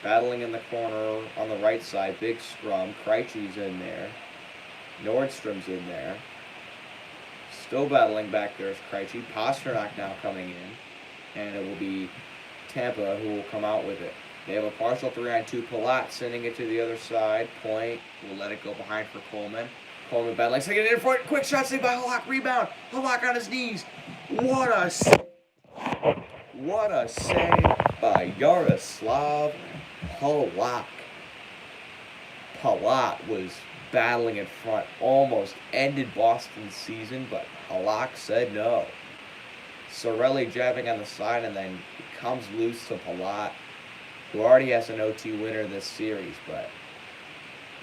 Battling in the corner on the right side, big scrum. Krejci's in there. Nordstrom's in there. Still battling back there is Krejci. Pasternak now coming in, and it will be Tampa who will come out with it. They have a partial 3-on-2. Palat sending it to the other side. Point will let it go behind for Coleman. Coleman battling, second in front. Quick shot saved by Halak. Rebound. Halak on his knees. What a save by Yaroslav Halak. Palat was battling in front, almost ended Boston's season, but Halak said no. Sorelli jabbing on the side, and then it comes loose to Palat, who already has an OT winner this series, but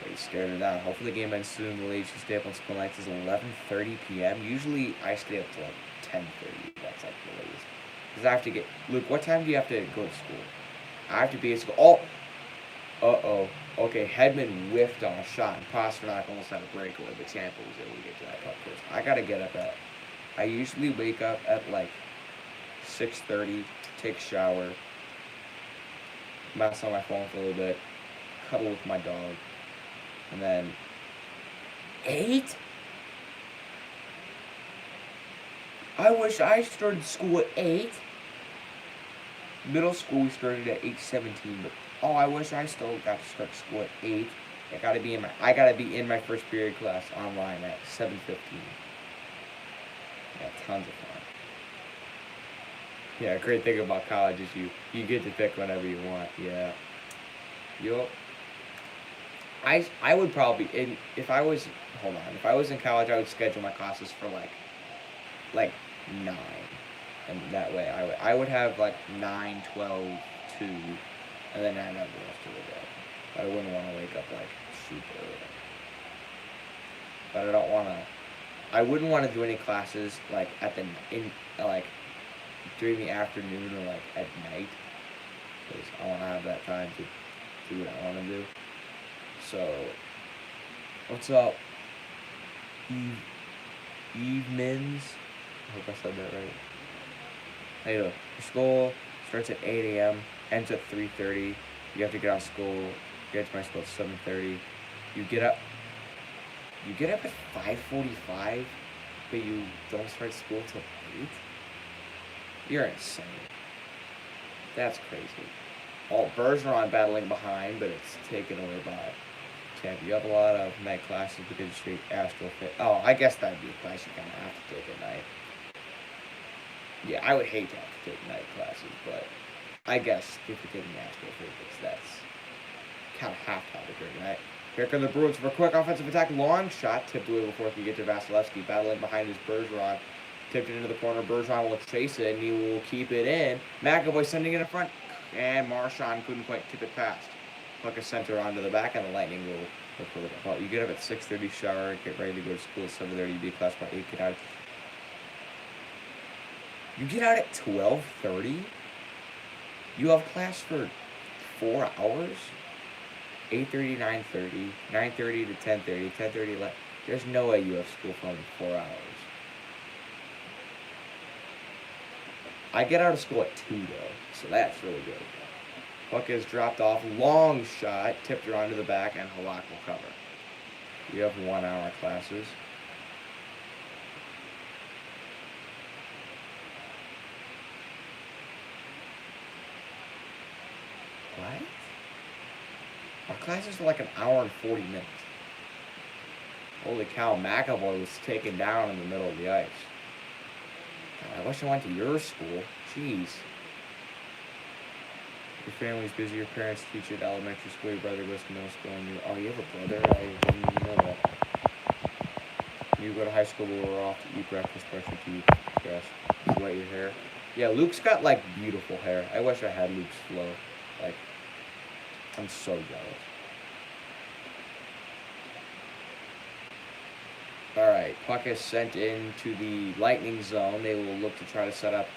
he's staring it down. Hopefully the game ends soon in the league. You stay up on school nights. It's 11:30 p.m. Usually I stay up till like 10:30. That's like the latest. Because I have to get... Luke, what time do you have to go to school? I have to be at school. Oh! Uh-oh. Okay, Hedman whiffed on a shot, and Pasternak almost had a breakaway, but Tampa was able to get to that puck first. I gotta get up at... I usually wake up at like 6:30, take a shower, mess on my phone for a little bit, cuddle with my dog, and then 8? I wish I started school at 8. Middle school we started at 8:17, but I wish I still got to start school at 8. I gotta be in my first period class online at 7:15. Yeah, tons of fun. Yeah, great thing about college is you get to pick whenever you want. Yeah. Yup. I would probably if I was in college, I would schedule my classes for like 9, and that way I would have like 9, 12, 2, and then I'd have the rest of the day. But I wouldn't want to wake up like super early. But I wouldn't want to do any classes like during the afternoon or like at night, because I want to have that time to do what I want to do. So, what's up, Eve Mins? I hope I said that right. How you doing? Your school starts at 8 a.m., ends at 3:30. You have to get out of school, get to my school at 7:30. You get up at 5:45, but you don't start school till 8? You're insane. That's crazy. Bergeron battling behind, but it's taken away by Tampa. You have a lot of night classes because you take Astrofit. Oh, I guess that'd be a class you kind of have to take at night. Yeah, I would hate to have to take night classes, but I guess if you're taking astrophysics, that's kind of half how they're doing that. Here come the Bruins for a quick offensive attack. Long shot tipped away before he could get to Vasilevsky. Battling behind his Bergeron. Tipped it into the corner. Bergeron will chase it, and he will keep it in. McAvoy sending it in front. And Marchand couldn't quite tip it past. Puck is sent around to the back, and the Lightning will look for the ball. You get up at 6:30, shower, get ready to go to school at 7:30. You be class by 8. Get out. You get out at 12:30? You have class for 4 hours? 8:30, 9:30, 9:30 to 10:30, 10:30 to 11. There's no way you have school for only 4 hours. I get out of school at 2 though, so that's really good. Puck is dropped off, long shot, tipped around to the back, and Halak will cover. You have 1 hour classes. What? Our classes are like an hour and 40 minutes. Holy cow, McAvoy was taken down in the middle of the ice. God, I wish I went to your school. Jeez. Your family's busy, your parents teach you at elementary school, your brother goes to middle school, and you... Oh, you have a brother? I didn't know that. You go to high school, but we're off to eat breakfast, brush your teeth, dress, wet your hair. Yeah, Luke's got, like, beautiful hair. I wish I had Luke's flow. Like, I'm so jealous. Alright, puck is sent into the Lightning zone. They will look to try to set up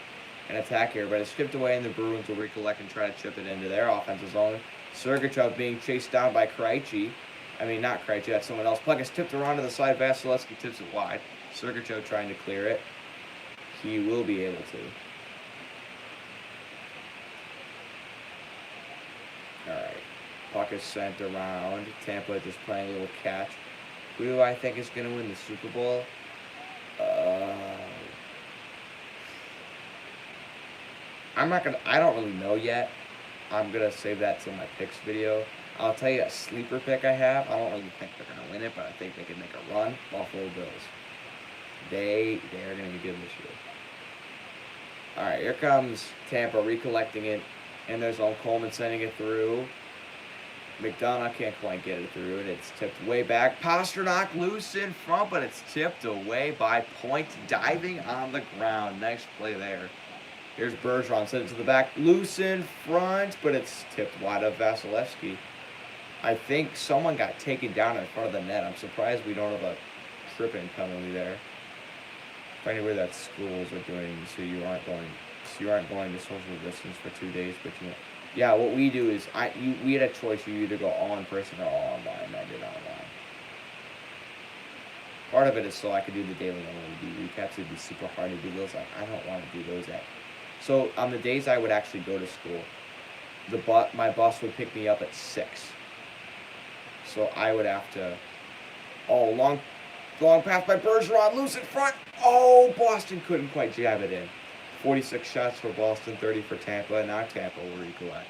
an attack here, but it's stripped away, and the Bruins will recollect and try to chip it into their offensive zone. Sergachev being chased down by Krejci. I mean, not Krejci, that's someone else. Puck is tipped around to the side. Vasilevsky tips it wide. Sergachev trying to clear it. He will be able to. Alright. Puck is sent around. Tampa just playing a little catch. Who do I think is going to win the Super Bowl? I don't really know yet. I'm going to save that till my picks video. I'll tell you a sleeper pick I have. I don't really think they're going to win it, but I think they can make a run. Buffalo Bills. They are going to be good this year. Alright, here comes Tampa recollecting it. And there's old Coleman sending it through. McDonough can't quite get it through, and it's tipped way back. Pasternak loose in front, but it's tipped away by Point, diving on the ground. Nice play there. Here's Bergeron, sent it to the back. Loose in front, but it's tipped wide of Vasilevsky. I think someone got taken down in front of the net. I'm surprised we don't have a tripping penalty there. Funny where that schools are doing so you aren't going to social distance for 2 days, but you know. Yeah, what we do is we had a choice. You either go all in person or all online. And I did online. Part of it is so I could do the daily MLB recaps. It'd be super hard to do those. I don't want to do those So on the days I would actually go to school, my bus would pick me up at 6. So I would have to. Oh, long pass by Bergeron, loose in front. Oh, Boston couldn't quite jab it in. 46 shots for Boston, 30 for Tampa. Now Tampa will recollect.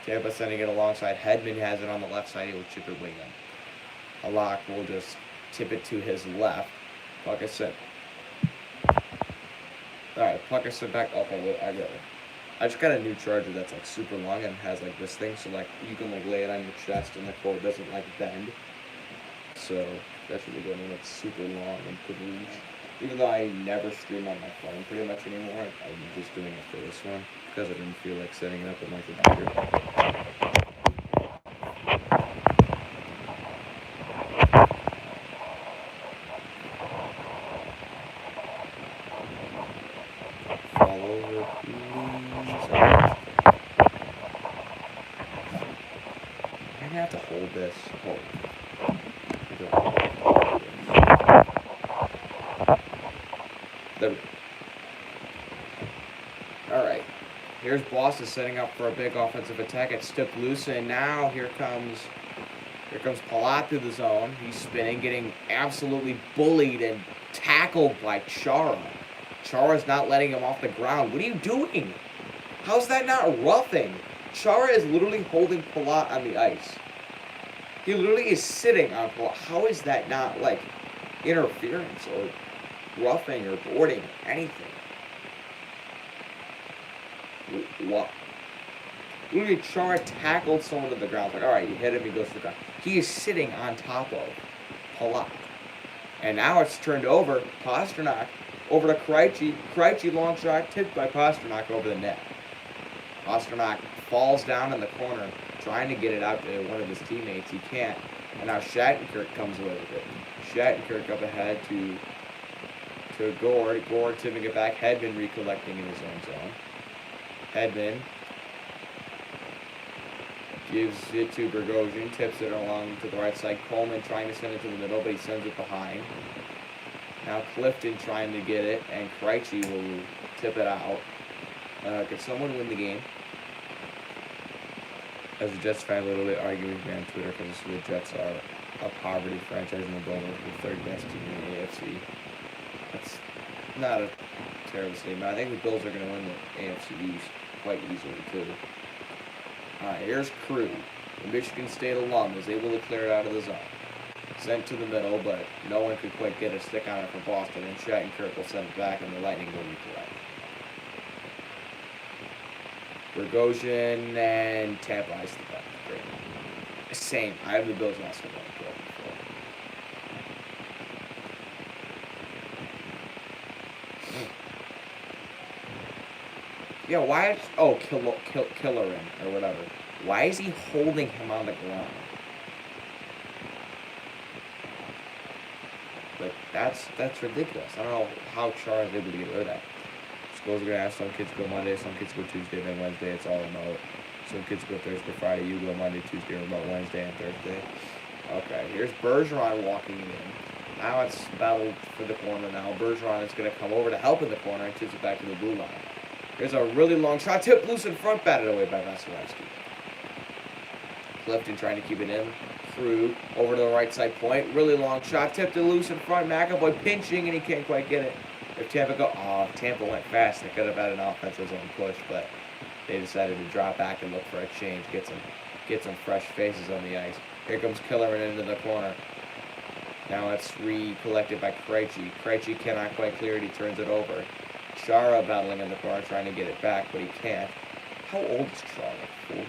Tampa sending it alongside. Hedman has it on the left side. He will chip it way in. Halak will just tip it to his left. Puck is sent. Alright, puck is sent back. Okay, I just got a new charger that's like super long and has like this thing, so like you can like lay it on your chest and the cord doesn't like bend. So that's really good, and it's super long and could reach. Even though I never stream on my phone pretty much anymore, I'm just doing it for this one because I didn't feel like setting it up with my computer. Fall over, please. I'm gonna have to hold this. Alright, here's Boston setting up for a big offensive attack. It's tipped loose, and now here comes Palat through the zone. He's spinning, getting absolutely bullied and tackled by Chara. Chara's not letting him off the ground. What are you doing? How's that not roughing? Chara is literally holding Palat on the ice. He literally is sitting on Palat. How is that not, like, interference or roughing or boarding, anything? What? Literally, Chara tackled someone to the ground. Like, all right, you hit him, he goes to the ground. He is sitting on top of Palat. And now it's turned over. Pasternak over to Krejci. Krejci long shot tipped by Pasternak over the net. Pasternak falls down in the corner, trying to get it out to one of his teammates. He can't. And now Shattenkirk comes away with it. Shattenkirk up ahead to Gord. Gord tipping it back. Hedman recollecting in his own zone. Hedman gives it to Bogosian, tips it along to the right side. Coleman trying to send it to the middle, but he sends it behind. Now Clifton trying to get it, and Krejci will tip it out. Can someone win the game? As a Jets fan, literally arguing with me on Twitter because the Jets are a poverty franchise and the Bills are the third best team in the AFC. That's not a terrible statement. I think the Bills are going to win the AFC East quite easily, too. Here's Crew. The Michigan State alum is able to clear it out of the zone. Sent to the middle, but no one could quite get a stick on it for Boston, and Shattenkirk will send it back, and the Lightning will recollect. Bogosian and Tampa Ice the back. Great. Same. I have the Bills last one. Yeah, why is... Oh, Killerin, or whatever. Why is he holding him on the ground? Like, that's ridiculous. I don't know how Chara is able to get rid of that. Schools are going to have some kids go Monday, some kids go Tuesday, then Wednesday. It's all remote. Some kids go Thursday, Friday. You go Monday, Tuesday, remote, Wednesday, and Thursday. Okay, here's Bergeron walking in. Now it's battled for the corner now. Bergeron is going to come over to help in the corner and tips it back to the blue line. Here's a really long shot. Tip loose in front, batted away by Vasilevsky. Clifton trying to keep it in. Through over to the right side point. Really long shot. Tipped it loose in front. McAvoy pinching, and he can't quite get it. If Tampa went fast, they could have had an offensive zone push, but they decided to drop back and look for a change, get some fresh faces on the ice. Here comes Killerin into the corner. Now it's recollected by Krejci. Krejci cannot quite clear it. He turns it over. Chara battling in the corner, trying to get it back, but he can't. How old is Chara? 40?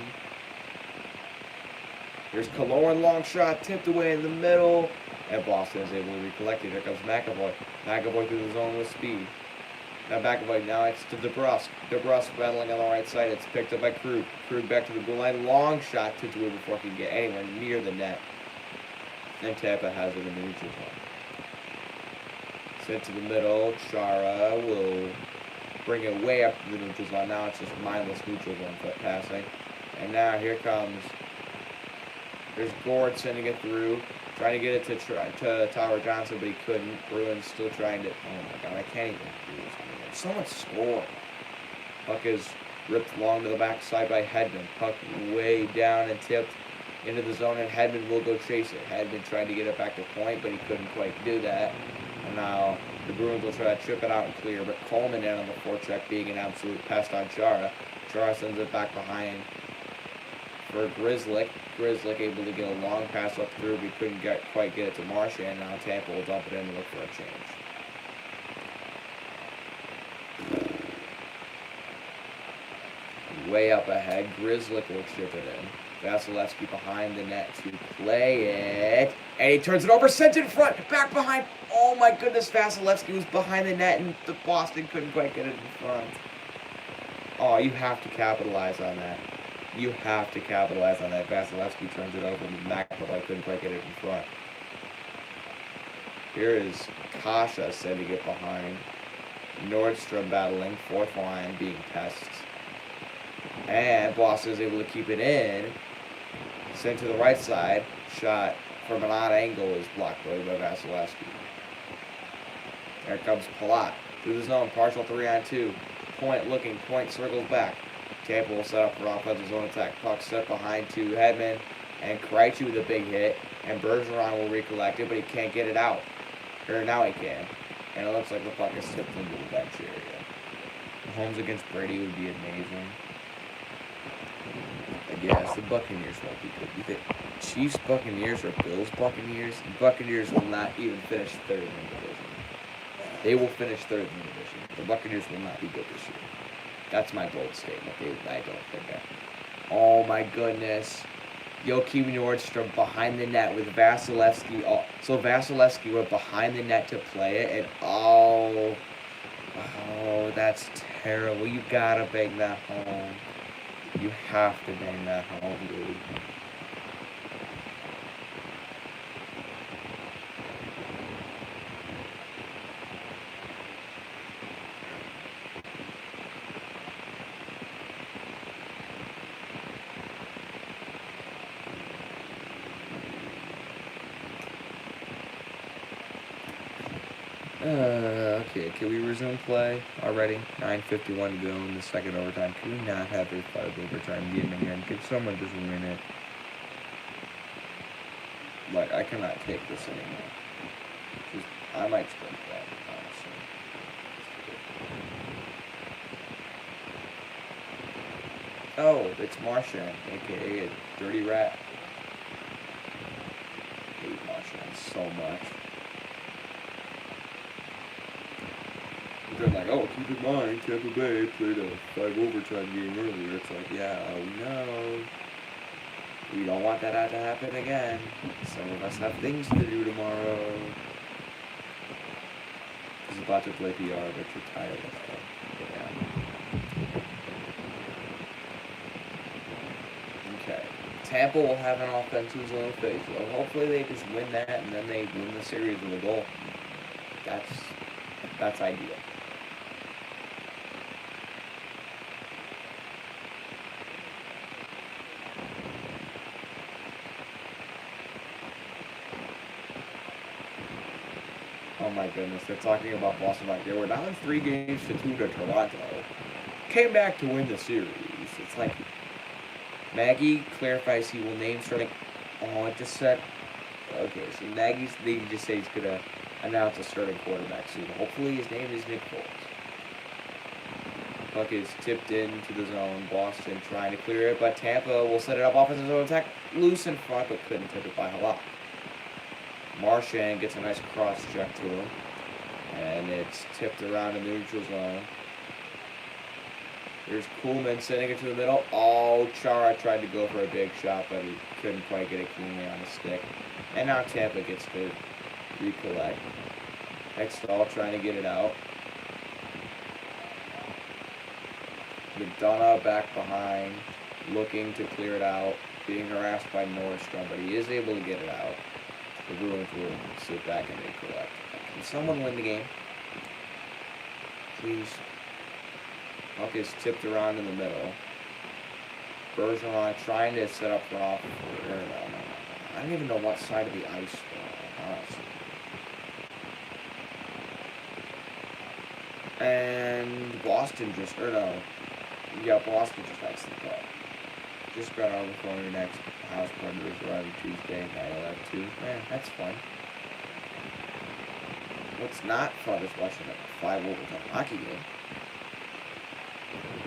Here's Killerin, long shot, tipped away in the middle, and Boston is able to recollect it. Here comes McAvoy. McAvoy through the zone with speed. Now McAvoy, now it's to DeBrusk. DeBrusk battling on the right side. It's picked up by Krug. Krug back to the blue line. Long shot, tipped away before he can get anywhere near the net. And Tampa has it in the neutral zone. Sent to the middle. Chara will bring it way up to the neutral zone. Now it's just mindless neutral zone foot passing. And now here comes... There's Gord sending it through. Trying to get it to Tyler Johnson, but he couldn't. Bruins still trying to... Oh my god, I can't even do this. Someone score. Puck is ripped long to the backside by Hedman. Puck way down and tipped into the zone, and Hedman will go chase it. Hedman tried to get it back to point, but he couldn't quite do that. And now the Bruins will try to chip it out and clear, but Coleman in on the forecheck being an absolute pest on Chara. Chara sends it back behind for Grzelcyk. Grzelcyk able to get a long pass up through, but he couldn't quite get it to Marchand. Now Tampa will dump it in and look for a change. Way up ahead, Grzelcyk will chip it in. Vasilevsky behind the net to play it. And he turns it over, sent it in front, back behind. Oh my goodness, Vasilevsky was behind the net and the Boston couldn't quite get it in front. Oh, you have to capitalize on that. You have to capitalize on that. Vasilevsky turns it over, and McAvoy couldn't quite get it in front. Here is Kasha sending it behind. Nordstrom battling, fourth line being pests. And Boston is able to keep it in. Sent to the right side. Shot from an odd angle is blocked away by Vasilevsky. There comes Palat. Through the zone, partial 3-on-2. Point looking, point circles back. Tampa will set up for offensive zone attack. Puck set behind to Hedman. And Krejci with a big hit. And Bergeron will recollect it, but he can't get it out. Or now he can. And it looks like the puck is tipped into the bench area. Mahomes against Brady would be amazing. I guess the Buccaneers won't be good. You think Chiefs Buccaneers or Bills Buccaneers? The Buccaneers will not even finish third in the division. They will finish third in the division. The Buccaneers will not be good this year. That's my bold statement, dude. I don't think that. Oh my goodness. Joachim Nordstrom behind the net with Vasilevsky. Oh, so Vasilevsky went behind the net to play it, and oh, that's terrible. You gotta bang that home. You have to bang that home, dude. Okay, can we resume play already? 9:51 to go in the second overtime. Can we not have a 5 overtime game again? Can someone just win it? Like, I cannot take this anymore. I might split that, honestly. Oh, it's Marchand, aka a Dirty Rat. I hate Marchand so much. They're like, oh, keep in mind, Tampa Bay played a 5 overtime game earlier. It's like, yeah, we know. We don't want that to happen again. Some of us have things to do tomorrow. He's about to play PR, but you're tired of it. Yeah. Okay. Tampa will have an offensive zone face. Well, hopefully they just win that and then they win the series with a goal. That's ideal. Oh my goodness, they're talking about Boston like they were down 3-2 to Toronto. Came back to win the series. It's like Maggie clarifies he will name starting. Oh, it just said. Okay, so they just say he's gonna announce a starting quarterback soon. Hopefully his name is Nick Foles. Puck is tipped into the zone. Boston trying to clear it, but Tampa will set it up offensive zone attack. Loose in front, but couldn't tip it by Halak. Marchand gets a nice cross check to him. And it's tipped around in the neutral zone. There's Kuhlman sending it to the middle. Oh, Chara tried to go for a big shot, but he couldn't quite get it cleanly on the stick. And now Tampa gets to recollect. Hextall trying to get it out. McDonough back behind, looking to clear it out. Being harassed by Nordstrom, but he is able to get it out. The Bruins will sit back and recollect. Can someone win the game? Please. Puck is tipped around in the middle. Bergeron trying to set up off. No. I don't even know what side of the ice we're on, honestly. And Boston Boston just likes the puck. Just got on the corner next. House Predators arriving Tuesday, 9/11/2. Man, that's fun. What's not fun is watching a 5 overtime hockey game.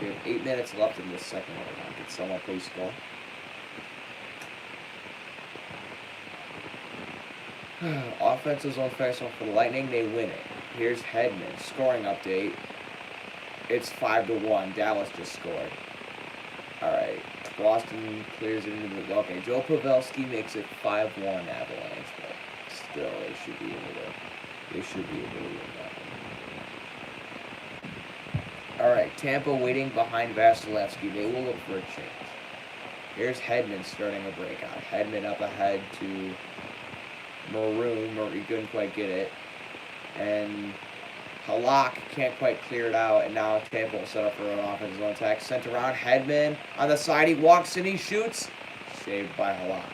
We have 8 minutes left in this second overtime. Can someone please score? Offensive zone faceoff for the Lightning. They win it. Here's Hedman. Scoring update. It's 5-1. Dallas just scored. Alright. Boston clears it into the... Okay, Joe Pavelski makes it 5-1 Avalanche, but still, they should be able to win that one. Alright, Tampa waiting behind Vasilevsky. They will look for a change. Here's Hedman starting a breakout. Hedman up ahead to Maroon. He couldn't quite get it. And Halak can't quite clear it out, and now Tampa will set up for an offensive zone attack. Sent around, Hedman on the side, he walks in, he shoots. Saved by Halak.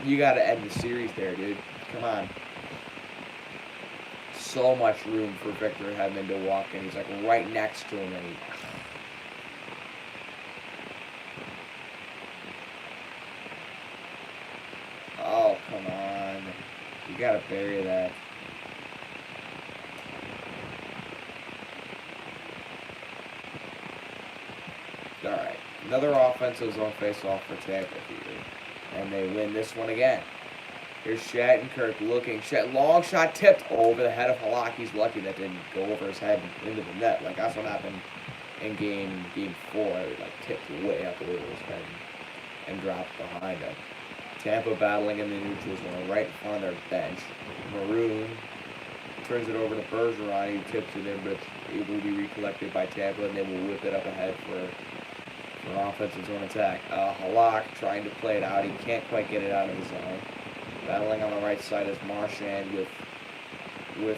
You gotta end the series there, dude. Come on. So much room for Victor Hedman to walk in. He's like right next to him, and he... Oh, come on. You gotta bury that. Alright. Another offensive zone face-off for Tampa here. And they win this one again. Here's Shattenkirk looking. Long shot tipped over the head of Halak. He's lucky that didn't go over his head into the net. Like, that's what happened in game 4. It, like, tipped way up over his head and dropped behind him. Tampa battling in the neutral zone right in front of their bench. Maroon turns it over to Bergeron. He tips it in, but it will be recollected by Tampa, and they will whip it up ahead for offensive zone attack. Halak trying to play it out. He can't quite get it out of the zone. Battling on the right side is Marchand with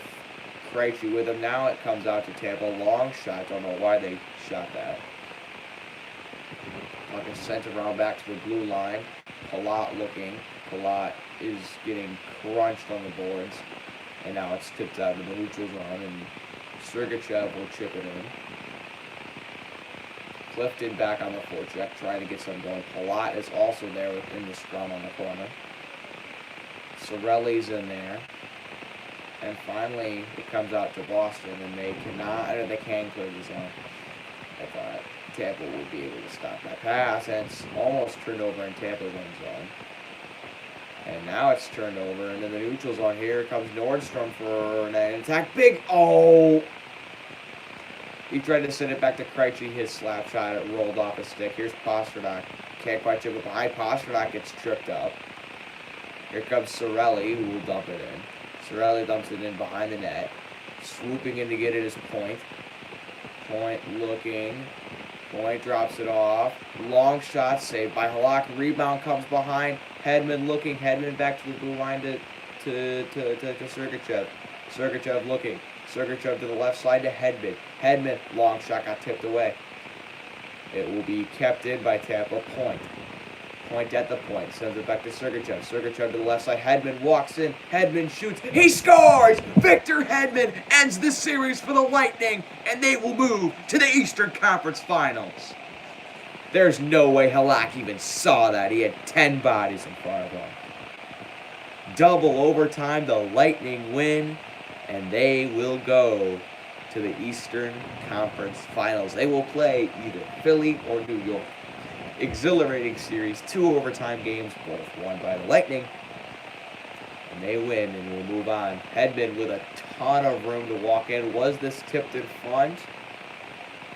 Krejci with him. Now it comes out to Tampa. Long shot. Don't know why they shot that. Puck is sent around back to the blue line. Palat looking. Palat is getting crunched on the boards. And now it's tipped out of the neutral zone, and Sergachev will chip it in. Clifton back on the forecheck, trying to get some going. Palat is also there within the scrum on the corner. Sorelli's in there. And finally, it comes out to Boston, and they can clear the zone. I thought Tampa would be able to stop that pass, and it's almost turned over in Tampa's own zone. And now it's turned over, and in the neutral zone here comes Nordstrom for an attack. Big, oh! He tried to send it back to Krejci, his slap shot, it rolled off his stick. Here's Pastrnak, can't quite chip it behind. Pastrnak gets tripped up. Here comes Sorelli, who will dump it in. Sorelli dumps it in behind the net. Swooping in to get it is Point. Point looking. Point drops it off. Long shot saved by Halak. Rebound comes behind. Hedman looking. Hedman back to the blue line to Sergachev. Sergachev looking. Sergachev to the left side to Hedman. Hedman, long shot got tipped away. It will be kept in by Tampa. Point. Point at the point. Sends it back to Sergachev. Sergachev to the left side. Hedman walks in. Hedman shoots. He scores! Victor Hedman ends the series for the Lightning, and they will move to the Eastern Conference Finals. There's no way Halak even saw that. He had 10 bodies in front of him. Double overtime. The Lightning win, and they will go to the Eastern Conference Finals. They will play either Philly or New York. Exhilarating series, 2 overtime games, both won by the Lightning, and they win, and we'll move on. Hedman with a ton of room to walk in. Was this tipped in front?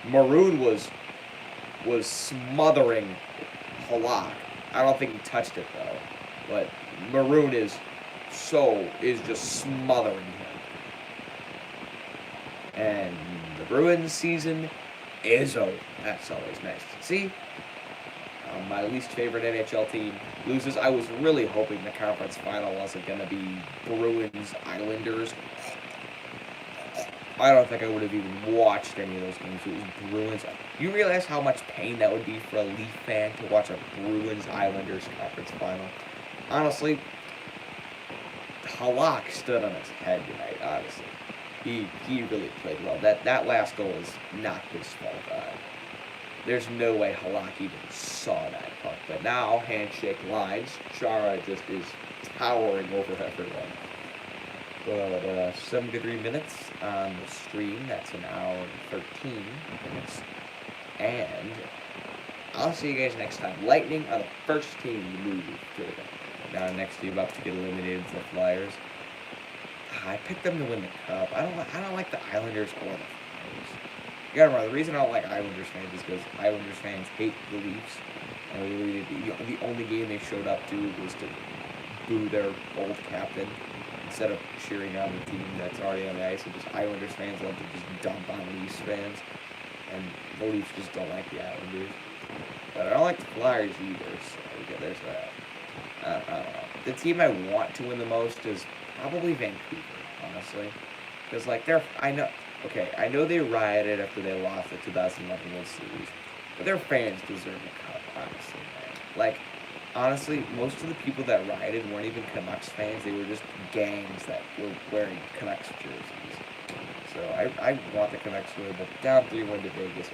Maroon was smothering Halak. I don't think he touched it though, but Maroon is just smothering him. And the Bruins season is over. That's always nice to see. My least favorite NHL team loses. I was really hoping the conference final wasn't going to be Bruins Islanders. I don't think I would have even watched any of those games if it was Bruins. You realize how much pain that would be for a Leaf fan to watch a Bruins Islanders conference final? Honestly, Halak stood on his head tonight, honestly. He really played well. That last goal is not his fault. There's no way Halak even saw that puck. But now, handshake lines. Chara just is towering over everyone. But 73 minutes on the stream. That's an hour and 13 minutes. And I'll see you guys next time. Lightning are the first team to move to now next team up to get eliminated to the Flyers. I picked them to win the Cup. I don't like the Islanders or the Flyers. You gotta remember, the reason I don't like Islanders fans is because Islanders fans hate the Leafs. And the only game they showed up to was to boo their old captain instead of cheering on the team that's already on the ice. And just Islanders fans love to just dump on Leafs fans. And the Leafs just don't like the Islanders. But I don't like the Flyers either, so there's that. I don't know. The team I want to win the most is probably Vancouver, honestly. Because, like, I know they rioted after they lost the 2011 World Series, but their fans deserve the Cup, honestly, man. Like, honestly, most of the people that rioted weren't even Canucks fans. They were just gangs that were wearing Canucks jerseys. So I want the Canucks to win, but down 3-1 to Vegas,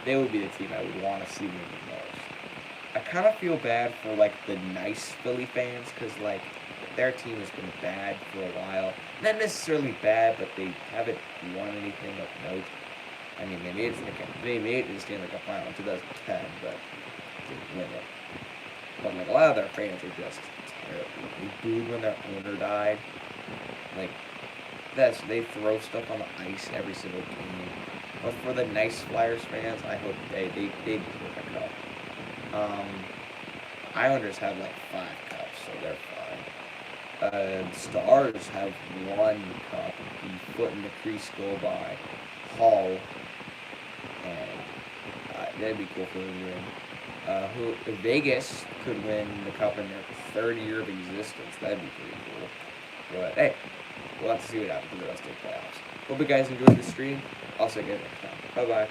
they would be the team I would want to see win the most. I kind of feel bad for, like, the nice Philly fans, because, like, their team has been bad for a while. Not necessarily bad, but they haven't won anything of note. I mean, they made it to the Stanley Cup final in 2010, but didn't win it. But like a lot of their fans are just terrible. They booed when their owner died. Like they throw stuff on the ice every single game. But for the nice Flyers fans, I hope they deserve a cup. Islanders have like 5 cups, so they're fine. Stars have 1 cup, the foot in the crease goal by Hall, and that'd be cool for them to win. Vegas could win the cup in their 3rd year of existence. That'd be pretty cool. But hey, we'll have to see what happens in the rest of the playoffs. Hope you guys enjoyed the stream. I'll see you guys next time. Bye bye.